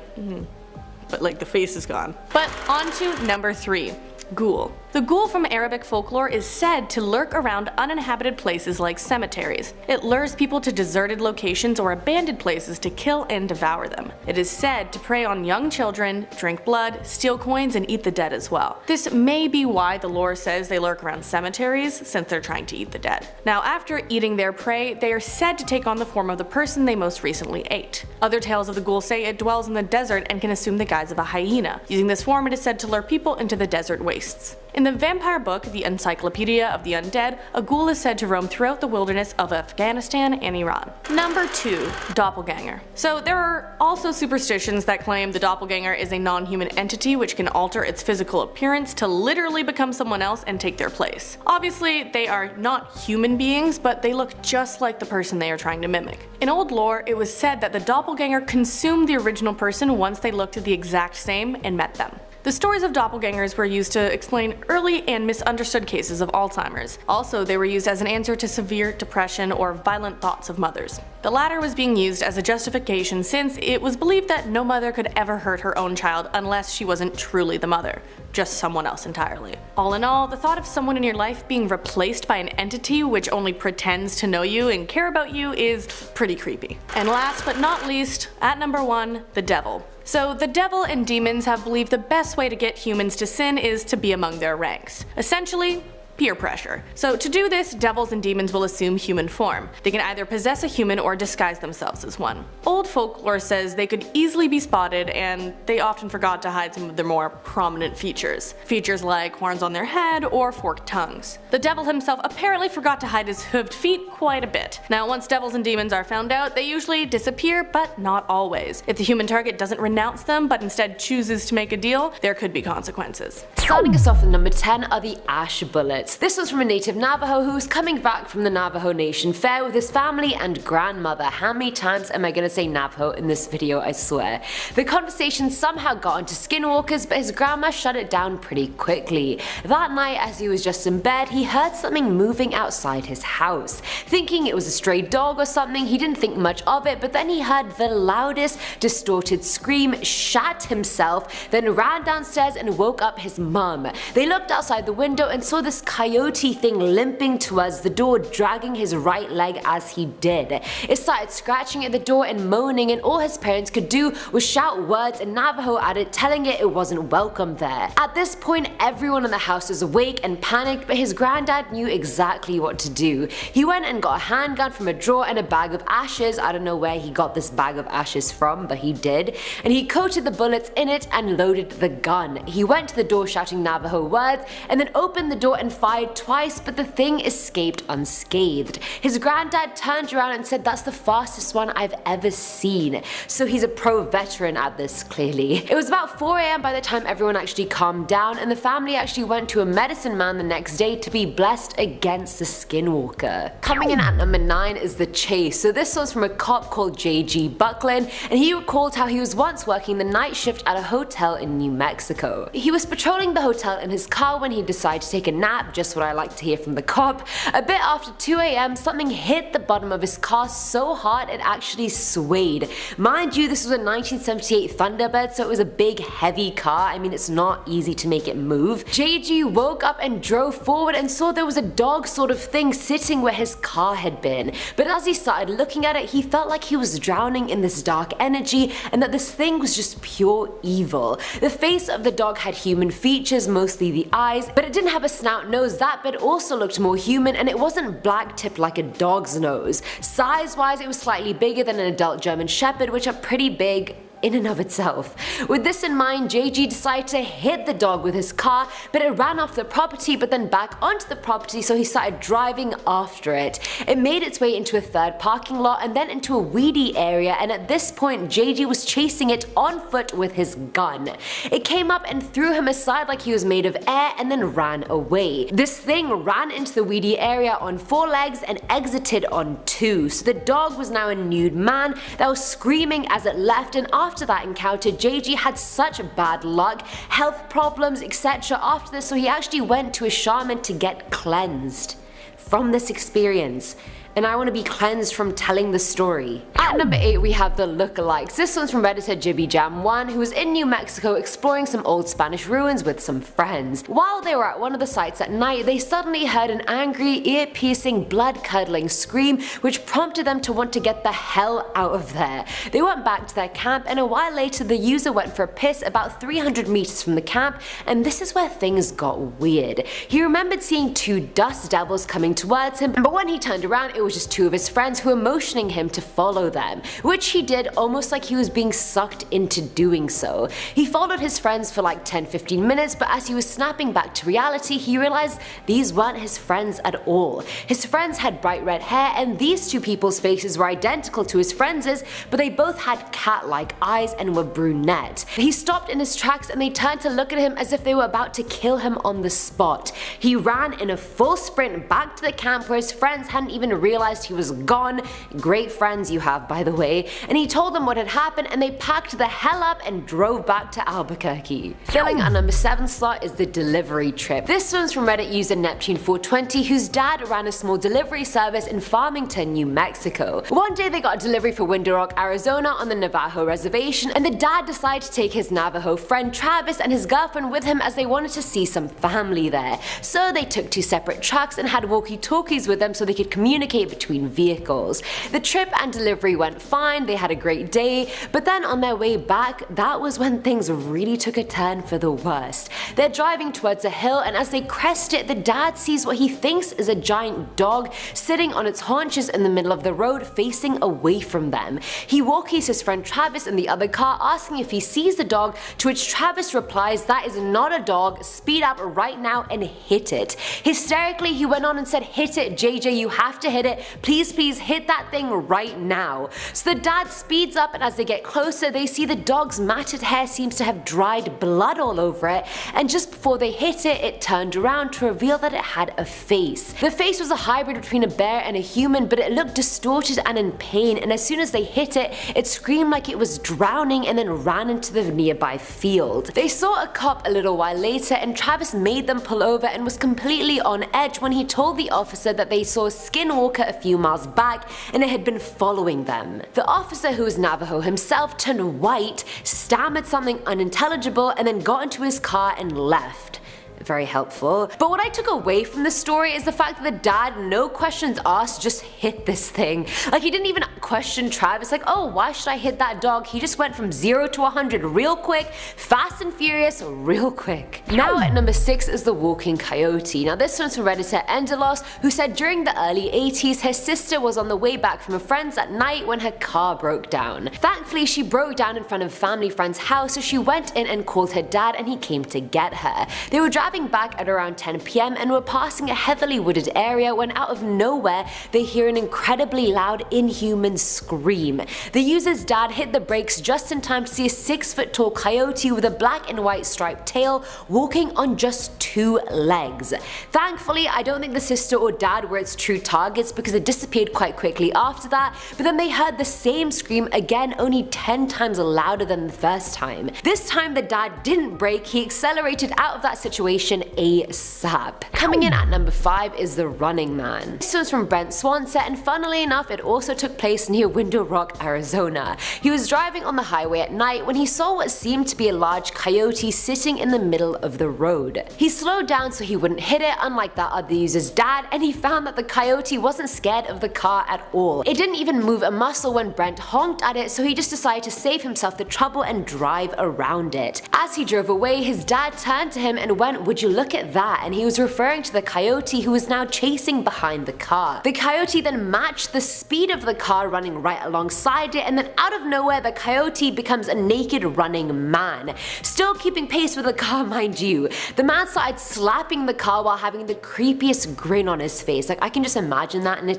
Speaker 5: but like the face is gone. But on to number 3. Ghoul. The ghoul from Arabic folklore is said to lurk around uninhabited places like cemeteries. It lures people to deserted locations or abandoned places to kill and devour them. It is said to prey on young children, drink blood, steal coins, and eat the dead as well. This may be why the lore says they lurk around cemeteries, since they're trying to eat the dead. Now, after eating their prey, they are said to take on the form of the person they most recently ate. Other tales of the ghoul say it dwells in the desert and can assume the guise of a hyena. Using this form, it is said to lure people into the desert wastes. In the vampire book, The Encyclopedia of the Undead, a ghoul is said to roam throughout the wilderness of Afghanistan and Iran. Number 2. Doppelganger. So there are also superstitions that claim the doppelganger is a non-human entity which can alter its physical appearance to literally become someone else and take their place. Obviously, they are not human beings, but they look just like the person they are trying to mimic. In old lore, it was said that the doppelganger consumed the original person once they looked the exact same and met them. The stories of doppelgangers were used to explain early and misunderstood cases of Alzheimer's. Also, they were used as an answer to severe depression or violent thoughts of mothers. The latter was being used as a justification since it was believed that no mother could ever hurt her own child unless she wasn't truly the mother, just someone else entirely. All in all, the thought of someone in your life being replaced by an entity which only pretends to know you and care about you is pretty creepy. And last but not least, at number 1, the devil. So the devil and demons have believed the best way to get humans to sin is to be among their ranks. Essentially, peer pressure. So to do this, devils and demons will assume human form. They can either possess a human or disguise themselves as one. Old folklore says they could easily be spotted, and they often forgot to hide some of their more prominent features. Features like horns on their head or forked tongues. The devil himself apparently forgot to hide his hooved feet quite a bit. Now, once devils and demons are found out, they usually disappear, but not always. If the human target doesn't renounce them, but instead chooses to make a deal, there could be consequences.
Speaker 6: Starting us off with number 10 are the ash bullets. This was from a native Navajo who was coming back from the Navajo Nation Fair with his family and grandmother. How many times am I gonna say Navajo in this video, I swear. The conversation somehow got into Skinwalkers, but his grandma shut it down pretty quickly. That night, as he was just in bed, he heard something moving outside his house. Thinking it was a stray dog or something, he didn't think much of it, but then he heard the loudest distorted scream, shat himself, then ran downstairs and woke up his mum. They looked outside the window and saw this coyote thing limping towards the door, dragging his right leg as he did. It started scratching at the door and moaning, and all his parents could do was shout words in Navajo at it, telling it wasn't welcome there. At this point, everyone in the house was awake and panicked, but his granddad knew exactly what to do. He went and got a handgun from a drawer and a bag of ashes. I don't know where he got this bag of ashes from, but he did. And he coated the bullets in it and loaded the gun. He went to the door shouting Navajo words, and then opened the door and fired twice, but the thing escaped unscathed. His granddad turned around and said that's the fastest one I've ever seen. So he's a pro veteran at this, clearly. It was about 4 AM by the time everyone actually calmed down, and the family actually went to a medicine man the next day to be blessed against the Skinwalker. Coming in at number 9 is the chase. So this was from a cop called J.G. Buckland, and he recalled how he was once working the night shift at a hotel in New Mexico. He was patrolling the hotel in his car when he decided to take a nap, just what I like to hear from the cop. A bit after 2 AM, something hit the bottom of his car so hard it actually swayed. Mind you, this was a 1978 Thunderbird, so it was a big, heavy car. I mean, it's not easy to make it move. JG woke up and drove forward and saw there was a dog sort of thing sitting where his car had been. But as he started looking at it, he felt like he was drowning in this dark energy and that this thing was just pure evil. The face of the dog had human features, mostly the eyes, but it didn't have a snout nose. That bit also looked more human, and it wasn't black tipped like a dog's nose. Size wise, it was slightly bigger than an adult German Shepherd, which are pretty big in and of itself. With this in mind, JG decided to hit the dog with his car, but it ran off the property but then back onto the property, so he started driving after it. It made its way into a third parking lot and then into a weedy area, and at this point JG was chasing it on foot with his gun. It came up and threw him aside like he was made of air and then ran away. This thing ran into the weedy area on 4 legs and exited on 2, so the dog was now a nude man that was screaming as it left, and after that encounter, JG had such bad luck, health problems, etc. after this, so he actually went to a shaman to get cleansed from this experience. and I want to be cleansed from telling the story. At number 8 we have the lookalikes. This one's from Redditor JibbyJam1, who was in New Mexico exploring some old Spanish ruins with some friends. While they were at one of the sites at night, they suddenly heard an angry, ear-piercing, blood-curdling scream which prompted them to want to get the hell out of there. They went back to their camp, and a while later the user went for a piss about 300 meters from the camp, and this is where things got weird. He remembered seeing 2 dust devils coming towards him, but when he turned around it was just 2 of his friends who were motioning him to follow them, which he did almost like he was being sucked into doing so. He followed his friends for like 10-15 minutes, but as he was snapping back to reality he realized these weren't his friends at all. His friends had bright red hair, and these 2 people's faces were identical to his friends', but they both had cat-like eyes and were brunette. He stopped in his tracks and they turned to look at him as if they were about to kill him on the spot. He ran in a full sprint back to the camp where his friends hadn't even realized he was gone. Great friends you have, by the way. And he told them what had happened, and they packed the hell up and drove back to Albuquerque. Filling our number 7 slot is the delivery trip. This one's from Reddit user Neptune420, whose dad ran a small delivery service in Farmington, New Mexico. One day they got a delivery for Window Rock, Arizona on the Navajo reservation, and the dad decided to take his Navajo friend Travis and his girlfriend with him as they wanted to see some family there. So they took 2 separate trucks and had walkie-talkies with them so they could communicate between vehicles. The trip and delivery went fine, they had a great day, but then on their way back, that was when things really took a turn for the worst. They're driving towards a hill, and as they crest it, the dad sees what he thinks is a giant dog sitting on its haunches in the middle of the road facing away from them. He walkies his friend Travis in the other car, asking if he sees the dog, to which Travis replies, "That is not a dog, speed up right now and hit it." Hysterically he went on and said, "Hit it JJ, you have to hit it, please hit that thing right now." So the dad speeds up, and as they get closer they see the dog's matted hair seems to have dried blood all over it, and just before they hit it, it turned around to reveal that it had a face. The face was a hybrid between a bear and a human, but it looked distorted and in pain, and as soon as they hit it, it screamed like it was drowning and then ran into the nearby field. They saw a cop a little while later, and Travis made them pull over and was completely on edge when he told the officer that they saw a Skinwalker a few miles back and it had been following them. The officer, who was Navajo himself, turned white, stammered something unintelligible, and then got into his car and left. Very helpful. But what I took away from this story is the fact that the dad, no questions asked, just hit this thing. Like, he didn't even question Travis, like, oh, why should I hit that dog? He just went from 0 to 100 real quick, fast and furious real quick. Now at number 6 is the walking coyote. Now this one's from Redditor Endelos, who said during the early 80s her sister was on the way back from a friend's at night when her car broke down. Thankfully she broke down in front of a family friend's house, so she went in and called her dad, and he came to get her. They were driving back at around 10 PM and were passing a heavily wooded area when out of nowhere they hear an incredibly loud inhuman scream. The user's dad hit the brakes just in time to see a 6-foot tall coyote with a black and white striped tail walking on just 2 legs. Thankfully I don't think the sister or dad were its true targets because it disappeared quite quickly after that, but then they heard the same scream again, only 10 times louder than the first time. This time the dad didn't brake, he accelerated out of that situation ASAP. Coming in at number 5 is the Running Man. This was from Brent Swanson, and funnily enough it also took place near Window Rock, Arizona. He was driving on the highway at night when he saw what seemed to be a large coyote sitting in the middle of the road. He slowed down so he wouldn't hit it, unlike that other user's dad, and he found that the coyote wasn't scared of the car at all. It didn't even move a muscle when Brent honked at it, so he just decided to save himself the trouble and drive around it. As he drove away, his dad turned to him and went, "Would you look at that?" and he was referring to the coyote who was now chasing behind the car. The coyote then matched the speed of the car running right alongside it, and then out of nowhere the coyote becomes a naked running man. Still keeping pace with the car, mind you. The man started slapping the car while having the creepiest grin on his face. Like, I can just imagine that, and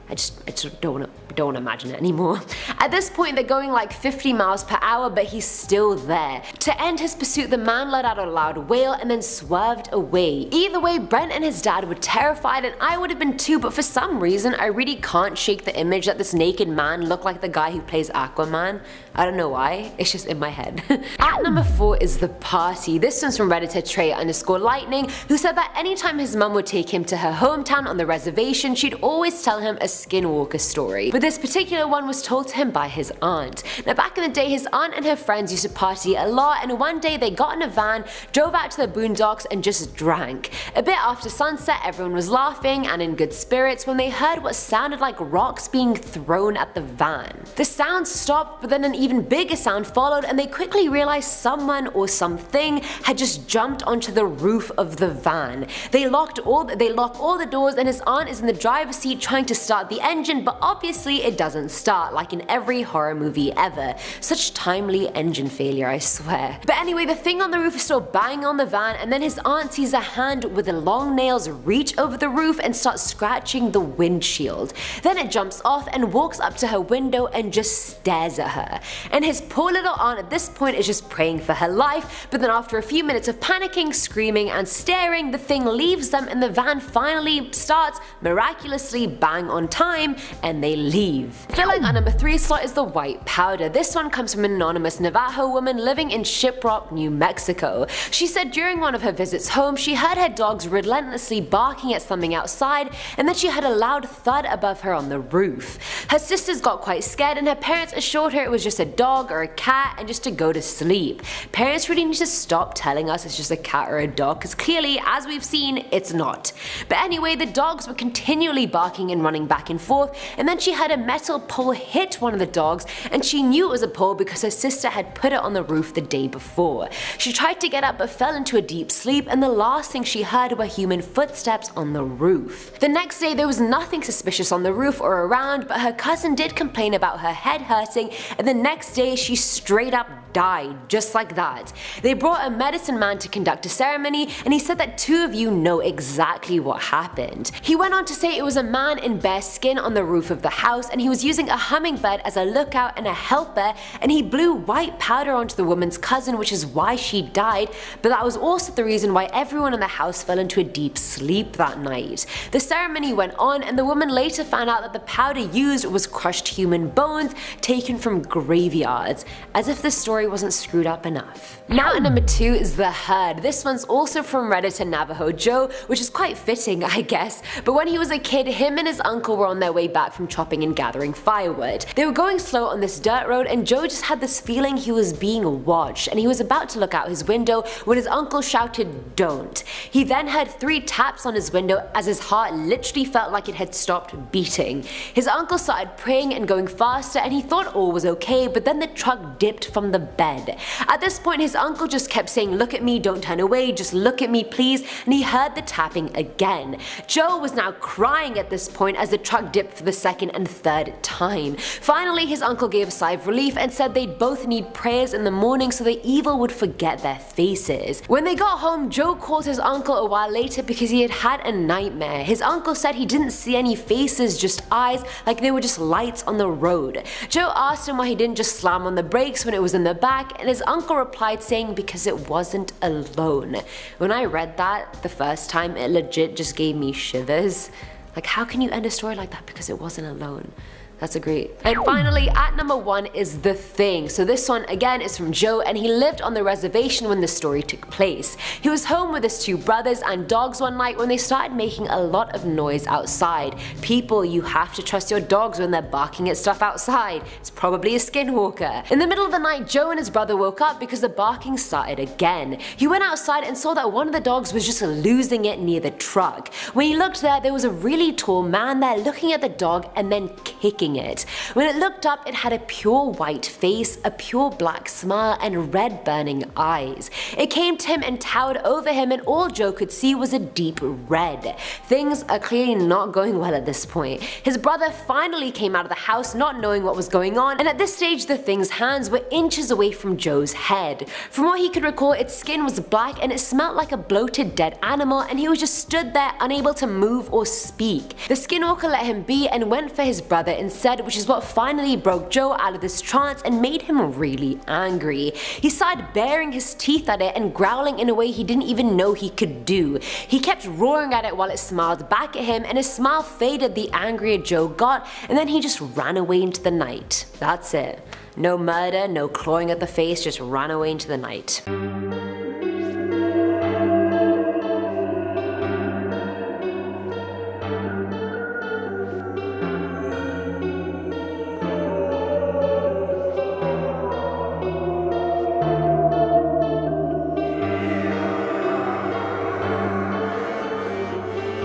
Speaker 6: I just don't want to don't imagine it anymore. At this point they're going like 50 miles per hour, but he's still there. To end his pursuit, the man let out a loud wail and then swerved away. Either way, Brent and his dad were terrified, and I would have been too, but for some reason I really can't shake the image that this naked man looked like the guy who plays Aquaman. I don't know why, it's just in my head. At number 4 is the party. This one's from Redditor Trey_lightning, who said that anytime his mum would take him to her hometown on the reservation, she'd always tell him a Skinwalker story. But this particular one was told to him by his aunt. Now back in the day, his aunt and her friends used to party a lot, and one day they got in a van, drove out to the boondocks and just drank. A bit after sunset, everyone was laughing and in good spirits when they heard what sounded like rocks being thrown at the van. The sound stopped, but then an even bigger sound followed, and they quickly realized someone or something had just jumped onto the roof of the van. They lock all the doors, and his aunt is in the driver's seat trying to start the engine, but obviously it doesn't start, like in every horror movie ever. Such timely engine failure, I swear. But anyway, the thing on the roof is still banging on the van, and then his aunt sees a hand with the long nails reach over the roof and start scratching the windshield. Then it jumps off and walks up to her window and just stares at her. And his poor little aunt at this point is just praying for her life, but then after a few minutes of panicking, screaming and staring, the thing leaves them and the van finally starts miraculously bang on time, and they leave. Filling our number 3 slot is the white powder. This one comes from an anonymous Navajo woman living in Shiprock, New Mexico. She said during one of her visits home, she heard her dogs relentlessly barking at something outside, and then she heard a loud thud above her on the roof. Her sisters got quite scared, and her parents assured her it was just a dog or a cat and just to go to sleep. Parents really need to stop telling us it's just a cat or a dog, because clearly, as we've seen, it's not. But anyway, the dogs were continually barking and running back and forth, and then she heard a metal pole hit one of the dogs, and she knew it was a pole because her sister had put it on the roof the day before. She tried to get up but fell into a deep sleep, and the last thing she heard were human footsteps on the roof. The next day there was nothing suspicious on the roof or around, but her cousin did complain about her head hurting, and the next day she straight up died, just like that. They brought a medicine man to conduct a ceremony, and he said that 2 of you know exactly what happened. He went on to say it was a man in bare skin on the roof of the house, and he was using a hummingbird as a lookout and a helper, and he blew white powder onto the woman's cousin, which is why she died, but that was also the reason why everyone in the house fell into a deep sleep that night. The ceremony went on, and the woman later found out that the powder used was crushed human bones taken from graveyards, as if the story wasn't screwed up enough. Now at number 2 is the herd. This one's also from Redditor Navajo Joe, which is quite fitting, I guess, but when he was a kid, him and his uncle were on their way back from chopping and gathering firewood. They were going slow on this dirt road, and Joe just had this feeling he was being watched, and he was about to look out his window when his uncle shouted, "Don't." He then heard 3 taps on his window as his heart literally felt like it had stopped beating. His uncle started praying and going faster, and he thought all was okay, but then the truck dipped from the bed. At this point his uncle just kept saying, "Look at me, don't turn away, just look at me please," and he heard the tapping again. Joe was now crying at this point as the truck dipped for the 2nd and 3rd time. Finally his uncle gave a sigh of relief and said they'd both need prayers in the morning so the evil would forget their faces. When they got home, Joe called his uncle a while later because he had had a nightmare. His uncle said he didn't see any faces, just eyes, like they were just lights on the road. Joe asked him why he didn't just slam on the brakes when it was in the back, and his uncle replied saying because it wasn't alone. When I read that the first time, it legit just gave me shivers. Like, how can you end a story like that because it wasn't alone? That's a great. And finally, at number 1 is The Thing. So this one again is from Joe, and he lived on the reservation when the story took place. He was home with his 2 brothers and dogs one night when they started making a lot of noise outside. People, you have to trust your dogs when they're barking at stuff outside. It's probably a skinwalker. In the middle of the night, Joe and his brother woke up because the barking started again. He went outside and saw that one of the dogs was just losing it near the truck. When he looked there was a really tall man there looking at the dog and then kicking it. When it looked up, it had a pure white face, a pure black smile, and red burning eyes. It came to him and towered over him, and all Joe could see was a deep red. Things are clearly not going well at this point. His brother finally came out of the house not knowing what was going on, and at this stage the thing's hands were inches away from Joe's head. From what he could recall, its skin was black and it smelled like a bloated dead animal, and he was just stood there unable to move or speak. The skinwalker let him be and went for his brother instead, said, which is what finally broke Joe out of this trance and made him really angry. He started baring his teeth at it and growling in a way he didn't even know he could do. He kept roaring at it while it smiled back at him, and his smile faded the angrier Joe got, and then he just ran away into the night. That's it. No murder, no clawing at the face, just ran away into the night.